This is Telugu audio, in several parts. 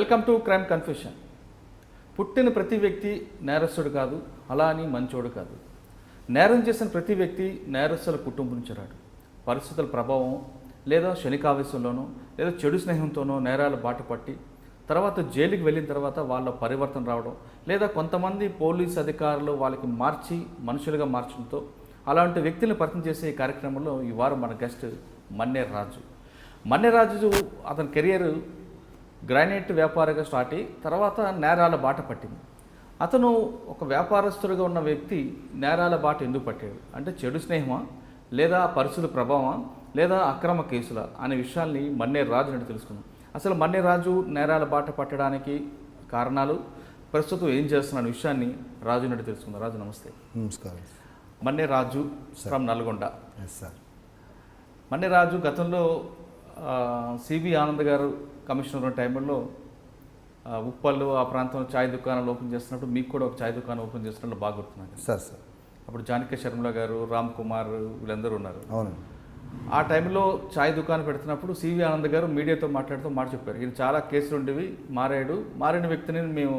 Welcome to crime confession. పుట్టిన ప్రతి వ్యక్తి నేరస్తుడు కాదు, అలా అని మంచోడు కాదు. నేరం చేసిన ప్రతి వ్యక్తి నేరస్తుల కుటుంబం నుంచి రాడు. పరిస్థితుల ప్రభావం లేదా క్షణికావేశంలోనో లేదా చెడు స్నేహంతోనో నేరాలు బాట పట్టి తర్వాత జైలుకి వెళ్ళిన తర్వాత వాళ్ళ పరివర్తన రావడం, లేదా కొంతమంది పోలీస్ అధికారులు వాళ్ళకి మార్చి మనుషులుగా మార్చడంతో అలాంటి వ్యక్తులను పరిచయం చేసే ఈ కార్యక్రమంలో ఈ వారం మన గెస్ట్ మన్నేరు రాజు. మన్నేరు రాజు అతని కెరియర్ గ్రానైట్ వ్యాపారిగా స్టార్ట్ అయ్యి తర్వాత నేరాల బాట పట్టింది. అతను ఒక వ్యాపారస్తుడిగా ఉన్న వ్యక్తి నేరాల బాట ఎందుకు పట్టాడు అంటే చెడు స్నేహమా, లేదా పరిస్థితుల ప్రభావమా, లేదా అక్రమ కేసుల అనే విషయాల్ని మన్నేరు రాజు నుండి తెలుసుకుందాం. అసలు మన్నేరు రాజు నేరాల బాట పట్టడానికి కారణాలు, ప్రస్తుతం ఏం చేస్తున్న విషయాన్ని రాజు నుండి తెలుసుకుందాం. రాజు నమస్తే. నమస్కారం. మన్నేరు రాజు ఫ్రమ్ నల్గొండ. సార్, మన్నేరు రాజు గతంలో సిబి ఆనంద్ గారు కమిషనర్ ఉన్న టైంలో ఉప్పళ్ళు ఆ ప్రాంతంలో ఛాయ్ దుకాణాలు ఓపెన్ చేస్తున్నప్పుడు మీకు కూడా ఒక ఛాయ్ దుకాణం ఓపెన్ చేస్తున్నట్లు బాగా గుర్తున్నాను సార్. అప్పుడు జానకి శర్మల గారు, రామ్ కుమార్ వీళ్ళందరూ ఉన్నారు. అవును. ఆ టైంలో ఛాయ్ దుకాణం పెడుతున్నప్పుడు సివి ఆనంద్ గారు మీడియాతో మాట్లాడుతూ మాట చెప్పారు, ఇది చాలా కేసులు ఉండేవి, మారిన వ్యక్తిని మేము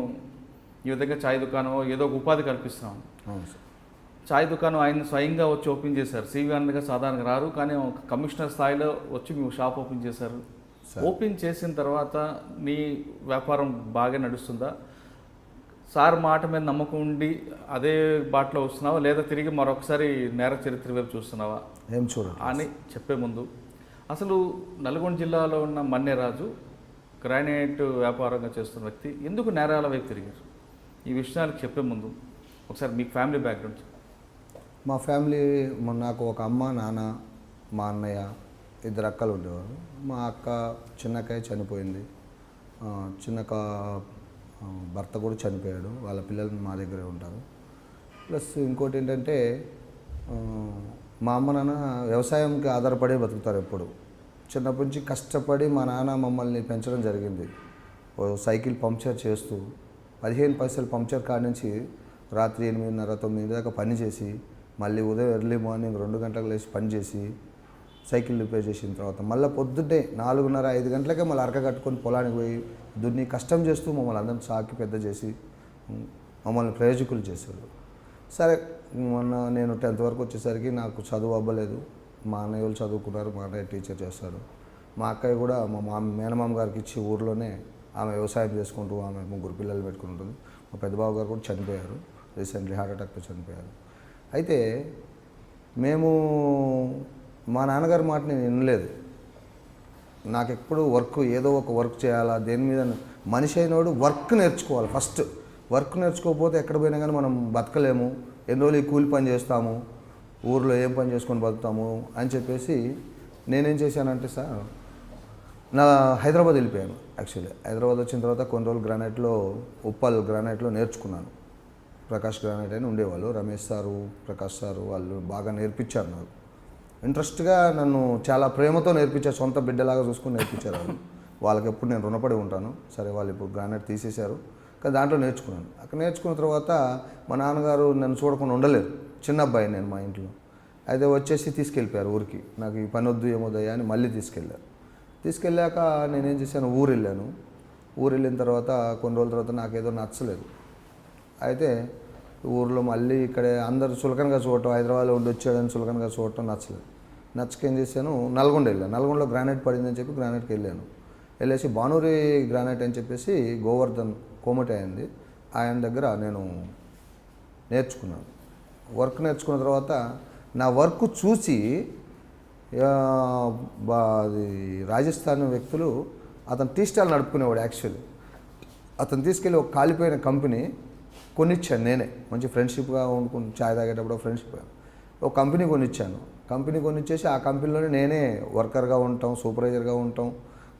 ఈ విధంగా ఛాయ్ దుకాణం ఏదో ఒక ఉపాధి కల్పిస్తున్నాం. అవును సార్. ఛాయ్ దుకాణం ఆయన స్వయంగా వచ్చి ఓపెన్ చేశారు. సివి ఆనంద్ గారు సాధారణంగా రారు, కానీ ఒక కమిషనర్ స్థాయిలో వచ్చి మేము షాప్ ఓపెన్ చేశారు. ఓపెన్ చేసిన తర్వాత నీ వ్యాపారం బాగా నడుస్తుందా? సార్ మాట మీద నమ్మకం ఉండి అదే బాటలో వస్తున్నావా, లేదా తిరిగి మరొకసారి నేర చరిత్ర వైపు చూస్తున్నావా ఏం చూడండి అని చెప్పే ముందు అసలు నల్గొండ జిల్లాలో ఉన్న మన్నేరు రాజు గ్రానైట్ వ్యాపారంగా చేస్తున్న వ్యక్తి ఎందుకు నేరాల వైపు తిరిగారు? ఈ విషయాలకు చెప్పే ముందు ఒకసారి మీ ఫ్యామిలీ బ్యాక్గ్రౌండ్. మా ఫ్యామిలీ, నాకు ఒక అమ్మ, నాన్న, మా అన్నయ్య, ఇద్దరు అక్కలు ఉండేవారు. మా అక్క చిన్నక్కయ్య చనిపోయింది. చిన్నక్క భర్త కూడా చనిపోయాడు. వాళ్ళ పిల్లలు మా దగ్గరే ఉంటారు. ప్లస్ ఇంకోటి ఏంటంటే మా అమ్మ నాన్న వ్యవసాయంకి ఆధారపడే బతుకుతారు. ఎప్పుడు చిన్నప్పటి నుంచి కష్టపడి మా నాన్న మమ్మల్ని పెంచడం జరిగింది. సైకిల్ పంక్చర్ చేస్తూ 15 పైసలు పంక్చర్ కాడ నుంచి రాత్రి 8:30, 9 దాకా పని చేసి, మళ్ళీ ఉదయం ఎర్లీ మార్నింగ్ 2 గంటలకు లేచి పని చేసి సైకిల్ రిపేర్ చేసిన తర్వాత మళ్ళీ పొద్దున్నే 4:30, 5 గంటలకే మళ్ళీ అరక కట్టుకొని పొలానికి పోయి దున్ని కష్టం చేస్తూ మమ్మల్ని అందరం సాకి పెద్ద చేసి మమ్మల్ని ప్రయోజకులు చేశారు. సరే, మొన్న నేను 10th వరకు వచ్చేసరికి నాకు చదువు అవ్వలేదు. మా అన్నయ్య వాళ్ళు చదువుకున్నారు, మా అన్నయ్య టీచర్ చేస్తారు. మా అక్కయ్య కూడా మా మేనమామ గారికి ఇచ్చి ఊర్లోనే ఆమె వ్యవసాయం చేసుకుంటూ ఆమె 3 పిల్లలు పెట్టుకుంటుంది. మా పెద్దబాబు గారు కూడా చనిపోయారు, రీసెంట్లీ హార్ట్ అటాక్తో చనిపోయారు. అయితే మేము మా నాన్నగారి మాట నేను వినలేదు. నాకు ఎప్పుడు ఏదో ఒక వర్క్ చేయాలా, దేని మీద మనిషి అయినోడు వర్క్ నేర్చుకోవాలి. ఫస్ట్ వర్క్ నేర్చుకోకపోతే ఎక్కడ పోయినా కానీ మనం బతకలేము. ఎన్ని రోజులు ఈ కూలి పని చేస్తాము, ఊర్లో ఏం పని చేసుకొని బతుకుతాము అని చెప్పేసి నేనేం చేశానంటే సార్, హైదరాబాద్ వెళ్ళిపోయాను. యాక్చువల్లీ హైదరాబాద్ వచ్చిన తర్వాత కొన్ని రోజులు గ్రానైట్లో, ఉప్పల్ గ్రానైట్లో నేర్చుకున్నాను. ప్రకాష్ గ్రానైట్ అని ఉండేవాళ్ళు, రమేష్ సారు, ప్రకాష్ సారు, వాళ్ళు బాగా నేర్పించారు. నాకు ఇంట్రెస్ట్గా నన్ను చాలా ప్రేమతో నేర్పించారు. సొంత బిడ్డలాగా చూసుకొని నేర్పించారు వాళ్ళు. వాళ్ళకి ఎప్పుడు నేను రుణపడి ఉంటాను. సరే, వాళ్ళు ఇప్పుడు గ్రానైట్ తీసేశారు, కానీ దాంట్లో నేర్చుకున్నాను. అక్కడ నేర్చుకున్న తర్వాత మా నాన్నగారు నన్ను చూడకుండా ఉండలేదు. చిన్న అబ్బాయి నేను మా ఇంట్లో. అయితే వచ్చేసి తీసుకెళ్ళిపోయారు ఊరికి. నాకు ఈ పని వద్దు ఏమోదయ్యా అని మళ్ళీ తీసుకెళ్ళారు. తీసుకెళ్ళాక నేనేం చేశాను, ఊరు వెళ్ళిన తర్వాత కొన్ని రోజుల తర్వాత నాకేదో నచ్చలేదు. అయితే ఊర్లో మళ్ళీ ఇక్కడే అందరు చులకనగా చూడటం, హైదరాబాద్లో ఉండి వచ్చాడని చులకనగా చూడటం నచ్చలేదు. ఏం చేశాను, నల్గొండ వెళ్ళాను. నల్గొండలో గ్రానైట్ పడిందని చెప్పి గ్రానైట్కి వెళ్ళేసి బానూరి గ్రానైట్ అని చెప్పేసి గోవర్ధన్ కోమటి అయింది, ఆయన దగ్గర నేను నేర్చుకున్నాను. వర్క్ నేర్చుకున్న తర్వాత నా వర్క్ చూసి అది రాజస్థాన్ వ్యక్తులు, అతను టీ స్టాల్ నడుపుకునేవాడు. యాక్చువల్లీ అతను తీసుకెళ్ళి ఒక కాలిపోయిన కంపెనీ కొనిచ్చాను నేనే. మంచి ఫ్రెండ్షిప్గా వండుకుని ఛాయ్ తాగేటప్పుడు ఫ్రెండ్షిప్ ఒక కంపెనీ కొనిచ్చాను. కంపెనీ కొనిచ్చేసి ఆ కంపెనీలోనే నేనే వర్కర్గా ఉంటాం, సూపర్వైజర్గా ఉంటాం,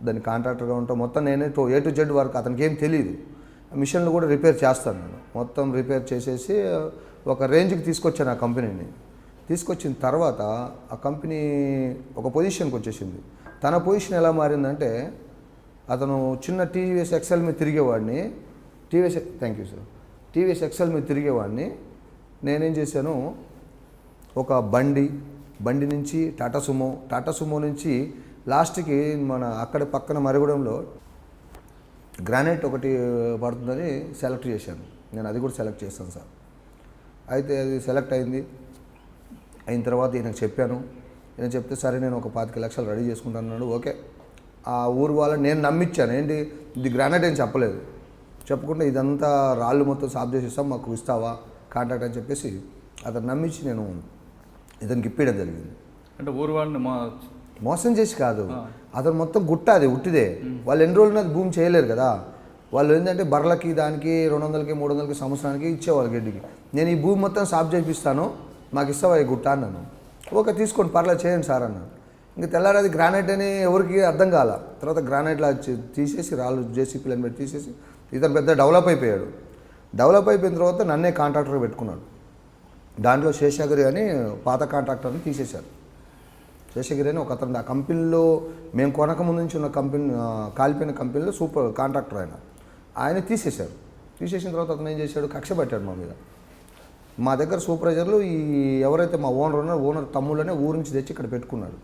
దాని కాంట్రాక్టర్గా ఉంటాం. మొత్తం నేనే A to Z వర్క్. అతనికి ఏం తెలియదు. మిషన్లు కూడా రిపేర్ చేస్తాను నేను. మొత్తం రిపేర్ చేసేసి ఒక రేంజ్కి తీసుకొచ్చాను ఆ కంపెనీని. తీసుకొచ్చిన తర్వాత ఆ కంపెనీ ఒక పొజిషన్కి వచ్చేసింది. తన పొజిషన్ ఎలా మారిందంటే, అతను చిన్న టీవీఎస్ ఎక్సెల్ మీద తిరిగేవాడిని. టీవీఎస్ ఎక్సెల్ మీద తిరిగేవాడిని. నేనేం చేశాను, ఒక బండి నుంచి టాటా సుమో నుంచి లాస్ట్కి మన అక్కడ పక్కన మరిగూడెంలో గ్రానైట్ ఒకటి పడుతుందని సెలెక్ట్ చేశాను. నేను అది కూడా సెలెక్ట్ చేస్తాను సార్. అయితే అది సెలెక్ట్ అయింది. అయిన తర్వాత ఈయనకు చెప్పాను. ఈయన చెప్తే సరే నేను ఒక 25 లక్షలు రెడీ చేసుకుంటాను అన్నాడు. ఓకే, ఆ ఊరు వాళ్ళని నేను నమ్మించాను. ఏంటి ఇది గ్రానైట్ అని చెప్పలేదు, చెప్పకుండా ఇదంతా రాళ్ళు మొత్తం సాఫ్ చేసి ఇస్తాం, మాకు ఇస్తావా కాంట్రాక్ట్ అని చెప్పేసి అతను నమ్మించి నేను ఇతనికి ఇప్పించడం జరిగింది. అంటే ఊరు వాళ్ళని మోసం చేసి కాదు, అతను మొత్తం గుట్ట అది ఉట్టిదే. వాళ్ళు ఎన్ని రోజులు నాకు భూమి చేయలేరు కదా. వాళ్ళు ఏంటంటే బర్రెలకి దానికి 200కి 300కి సంవత్సరానికి ఇచ్చేవాళ్ళు గడ్డికి. నేను ఈ భూమి మొత్తం సాఫ్ చేపిస్తాను, మాకు ఇస్తావా ఈ గుట్ట అన్నాను. ఓకే తీసుకోండి పర్లేదు చేయండి సార్ అన్నాను. ఇంకా తెల్లారది గ్రానైట్ అని ఎవరికి అర్థం కాల. తర్వాత గ్రానైట్లో తీసేసి రాళ్ళు జేసీపీలను పెట్టి తీసేసి ఇతను పెద్ద డెవలప్ అయిపోయాడు. డెవలప్ అయిపోయిన తర్వాత నన్నే కాంట్రాక్టర్ పెట్టుకున్నాడు. దాంట్లో శేషగిరి అని పాత కాంట్రాక్టర్ని తీసేశారు. శేషగిరి అని ఒక అతను ఆ కంపెనీలో మేము కొనక ముందు నుంచి ఉన్న కంపెనీ కాలిపోయిన కంపెనీలో సూపర్ కాంట్రాక్టర్ ఆయన తీసేశారు. తీసేసిన తర్వాత అతను ఏం చేశాడు, కక్ష పెట్టాడు మా మీద. మా దగ్గర సూపర్వైజర్లు ఈ ఎవరైతే మా ఓనర్ ఉన్నారో ఓనర్ తమ్ముళ్ళనే ఊరు నుంచి తెచ్చి ఇక్కడ పెట్టుకున్నాడు.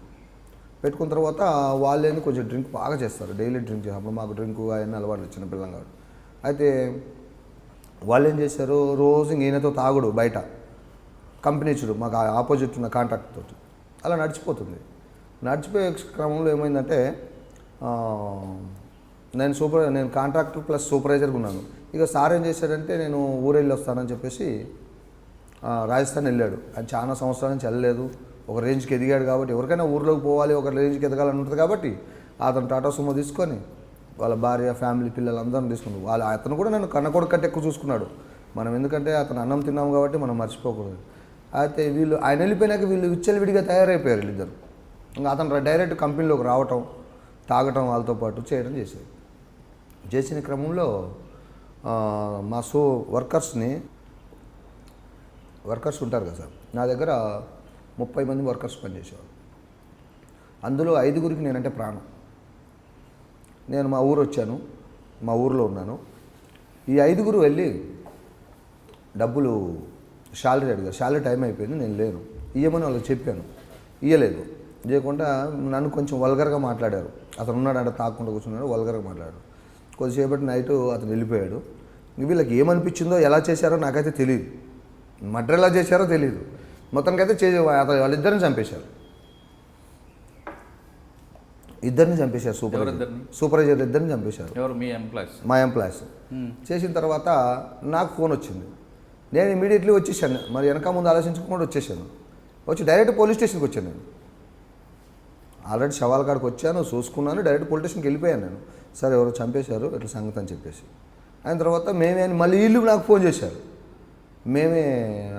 పెట్టుకున్న తర్వాత వాళ్ళేని కొంచెం డ్రింక్ బాగా చేస్తారు, డైలీ డ్రింక్ చేసినప్పుడు మాకు డ్రింక్ అవన్నీ అలవాటు చిన్న పిల్లం కాదు. అయితే వాళ్ళు ఏం చేశారు, రోజు ఈయనతో తాగుడు బయట కంపెనీ చూడు మాకు ఆపోజిట్ ఉన్న కాంట్రాక్ట్ తోటి అలా నడిచిపోతుంది. నడిచిపోయే క్రమంలో ఏమైందంటే నేను కాంట్రాక్టర్ ప్లస్ సూపర్వైజర్గా ఉన్నాను. ఇక సార్ ఏం చేశాడంటే నేను ఊరెళ్ళి వస్తానని చెప్పేసి రాజస్థాన్ వెళ్ళాడు. ఆయన చాలా సంవత్సరాల నుంచి వెళ్ళలేదు. ఒక రేంజ్కి ఎదిగాడు కాబట్టి ఎవరికైనా ఊర్లోకి పోవాలి, ఒక రేంజ్కి ఎదగాలని ఉంటుంది కాబట్టి అతను టాటా సుమో తీసుకొని వాళ్ళ భార్య ఫ్యామిలీ పిల్లలందరిని తీసుకున్నాడు. అతను కూడా నన్ను కన్నకొడుకు కంటే ఎక్కువ చూసుకున్నాడు. మనం ఎందుకంటే అతను అన్నం తిన్నాం కాబట్టి మనం మర్చిపోకూడదు. అయితే ఆయన వెళ్ళిపోయినాక వీళ్ళు విచ్చలవిడిగా తయారైపోయారు వీళ్ళిద్దరు. ఇంకా అతను డైరెక్ట్ కంపెనీలోకి రావటం, తాగటం వాళ్ళతో పాటు చేయడం చేశారు. చేసిన క్రమంలో మా వర్కర్స్ ఉంటారు కదా సార్, నా దగ్గర 30 మంది వర్కర్స్ పనిచేసేవారు. అందులో 5గురికి నేనంటే ప్రాణం. నేను మా ఊరు వచ్చాను, మా ఊరిలో ఉన్నాను. ఈ 5గురు వెళ్ళి డబ్బులు శాలరీ అడిగారు. శాలరీ టైం అయిపోయింది, నేను లేను, ఇయ్యమని వాళ్ళకి చెప్పాను. ఇయ్యలేదు. ఇవ్వకుండా నన్ను కొంచెం వల్గర్గా మాట్లాడారు. అతను ఉన్నాడంటే తాకుండా కూర్చున్నాడు, వల్గర్గా మాట్లాడారు. కొద్దిసేపటి నైట్ అతను వెళ్ళిపోయాడు. వీళ్ళకి ఏమనిపించిందో ఎలా చేశారో నాకైతే తెలియదు, మర్డర్ ఎలా చేశారో తెలియదు. మొత్తానికైతే వాళ్ళిద్దరిని చంపేశారు. ఇద్దరిని చంపేశారు. సూపర్వైజర్ ఇద్దరిని చంపేశారు. మా ఎంప్లాయీస్. చేసిన తర్వాత నాకు ఫోన్ వచ్చింది. నేను ఇమీడియట్లీ వచ్చేసాను. మరి వెనక ముందు ఆలోచించకుండా వచ్చేసాను. వచ్చి డైరెక్ట్ పోలీస్ స్టేషన్కి వచ్చాను. నేను ఆల్రెడీ శవాల కాడికి వచ్చాను, చూసుకున్నాను, డైరెక్ట్ పోలీస్ స్టేషన్కి వెళ్ళిపోయాను. నేను సరే ఎవరో చంపేశారు ఇట్లా సంగతి అని చెప్పేసి అయిన తర్వాత మళ్ళీ వీళ్ళు నాకు ఫోన్ చేశారు. మేమే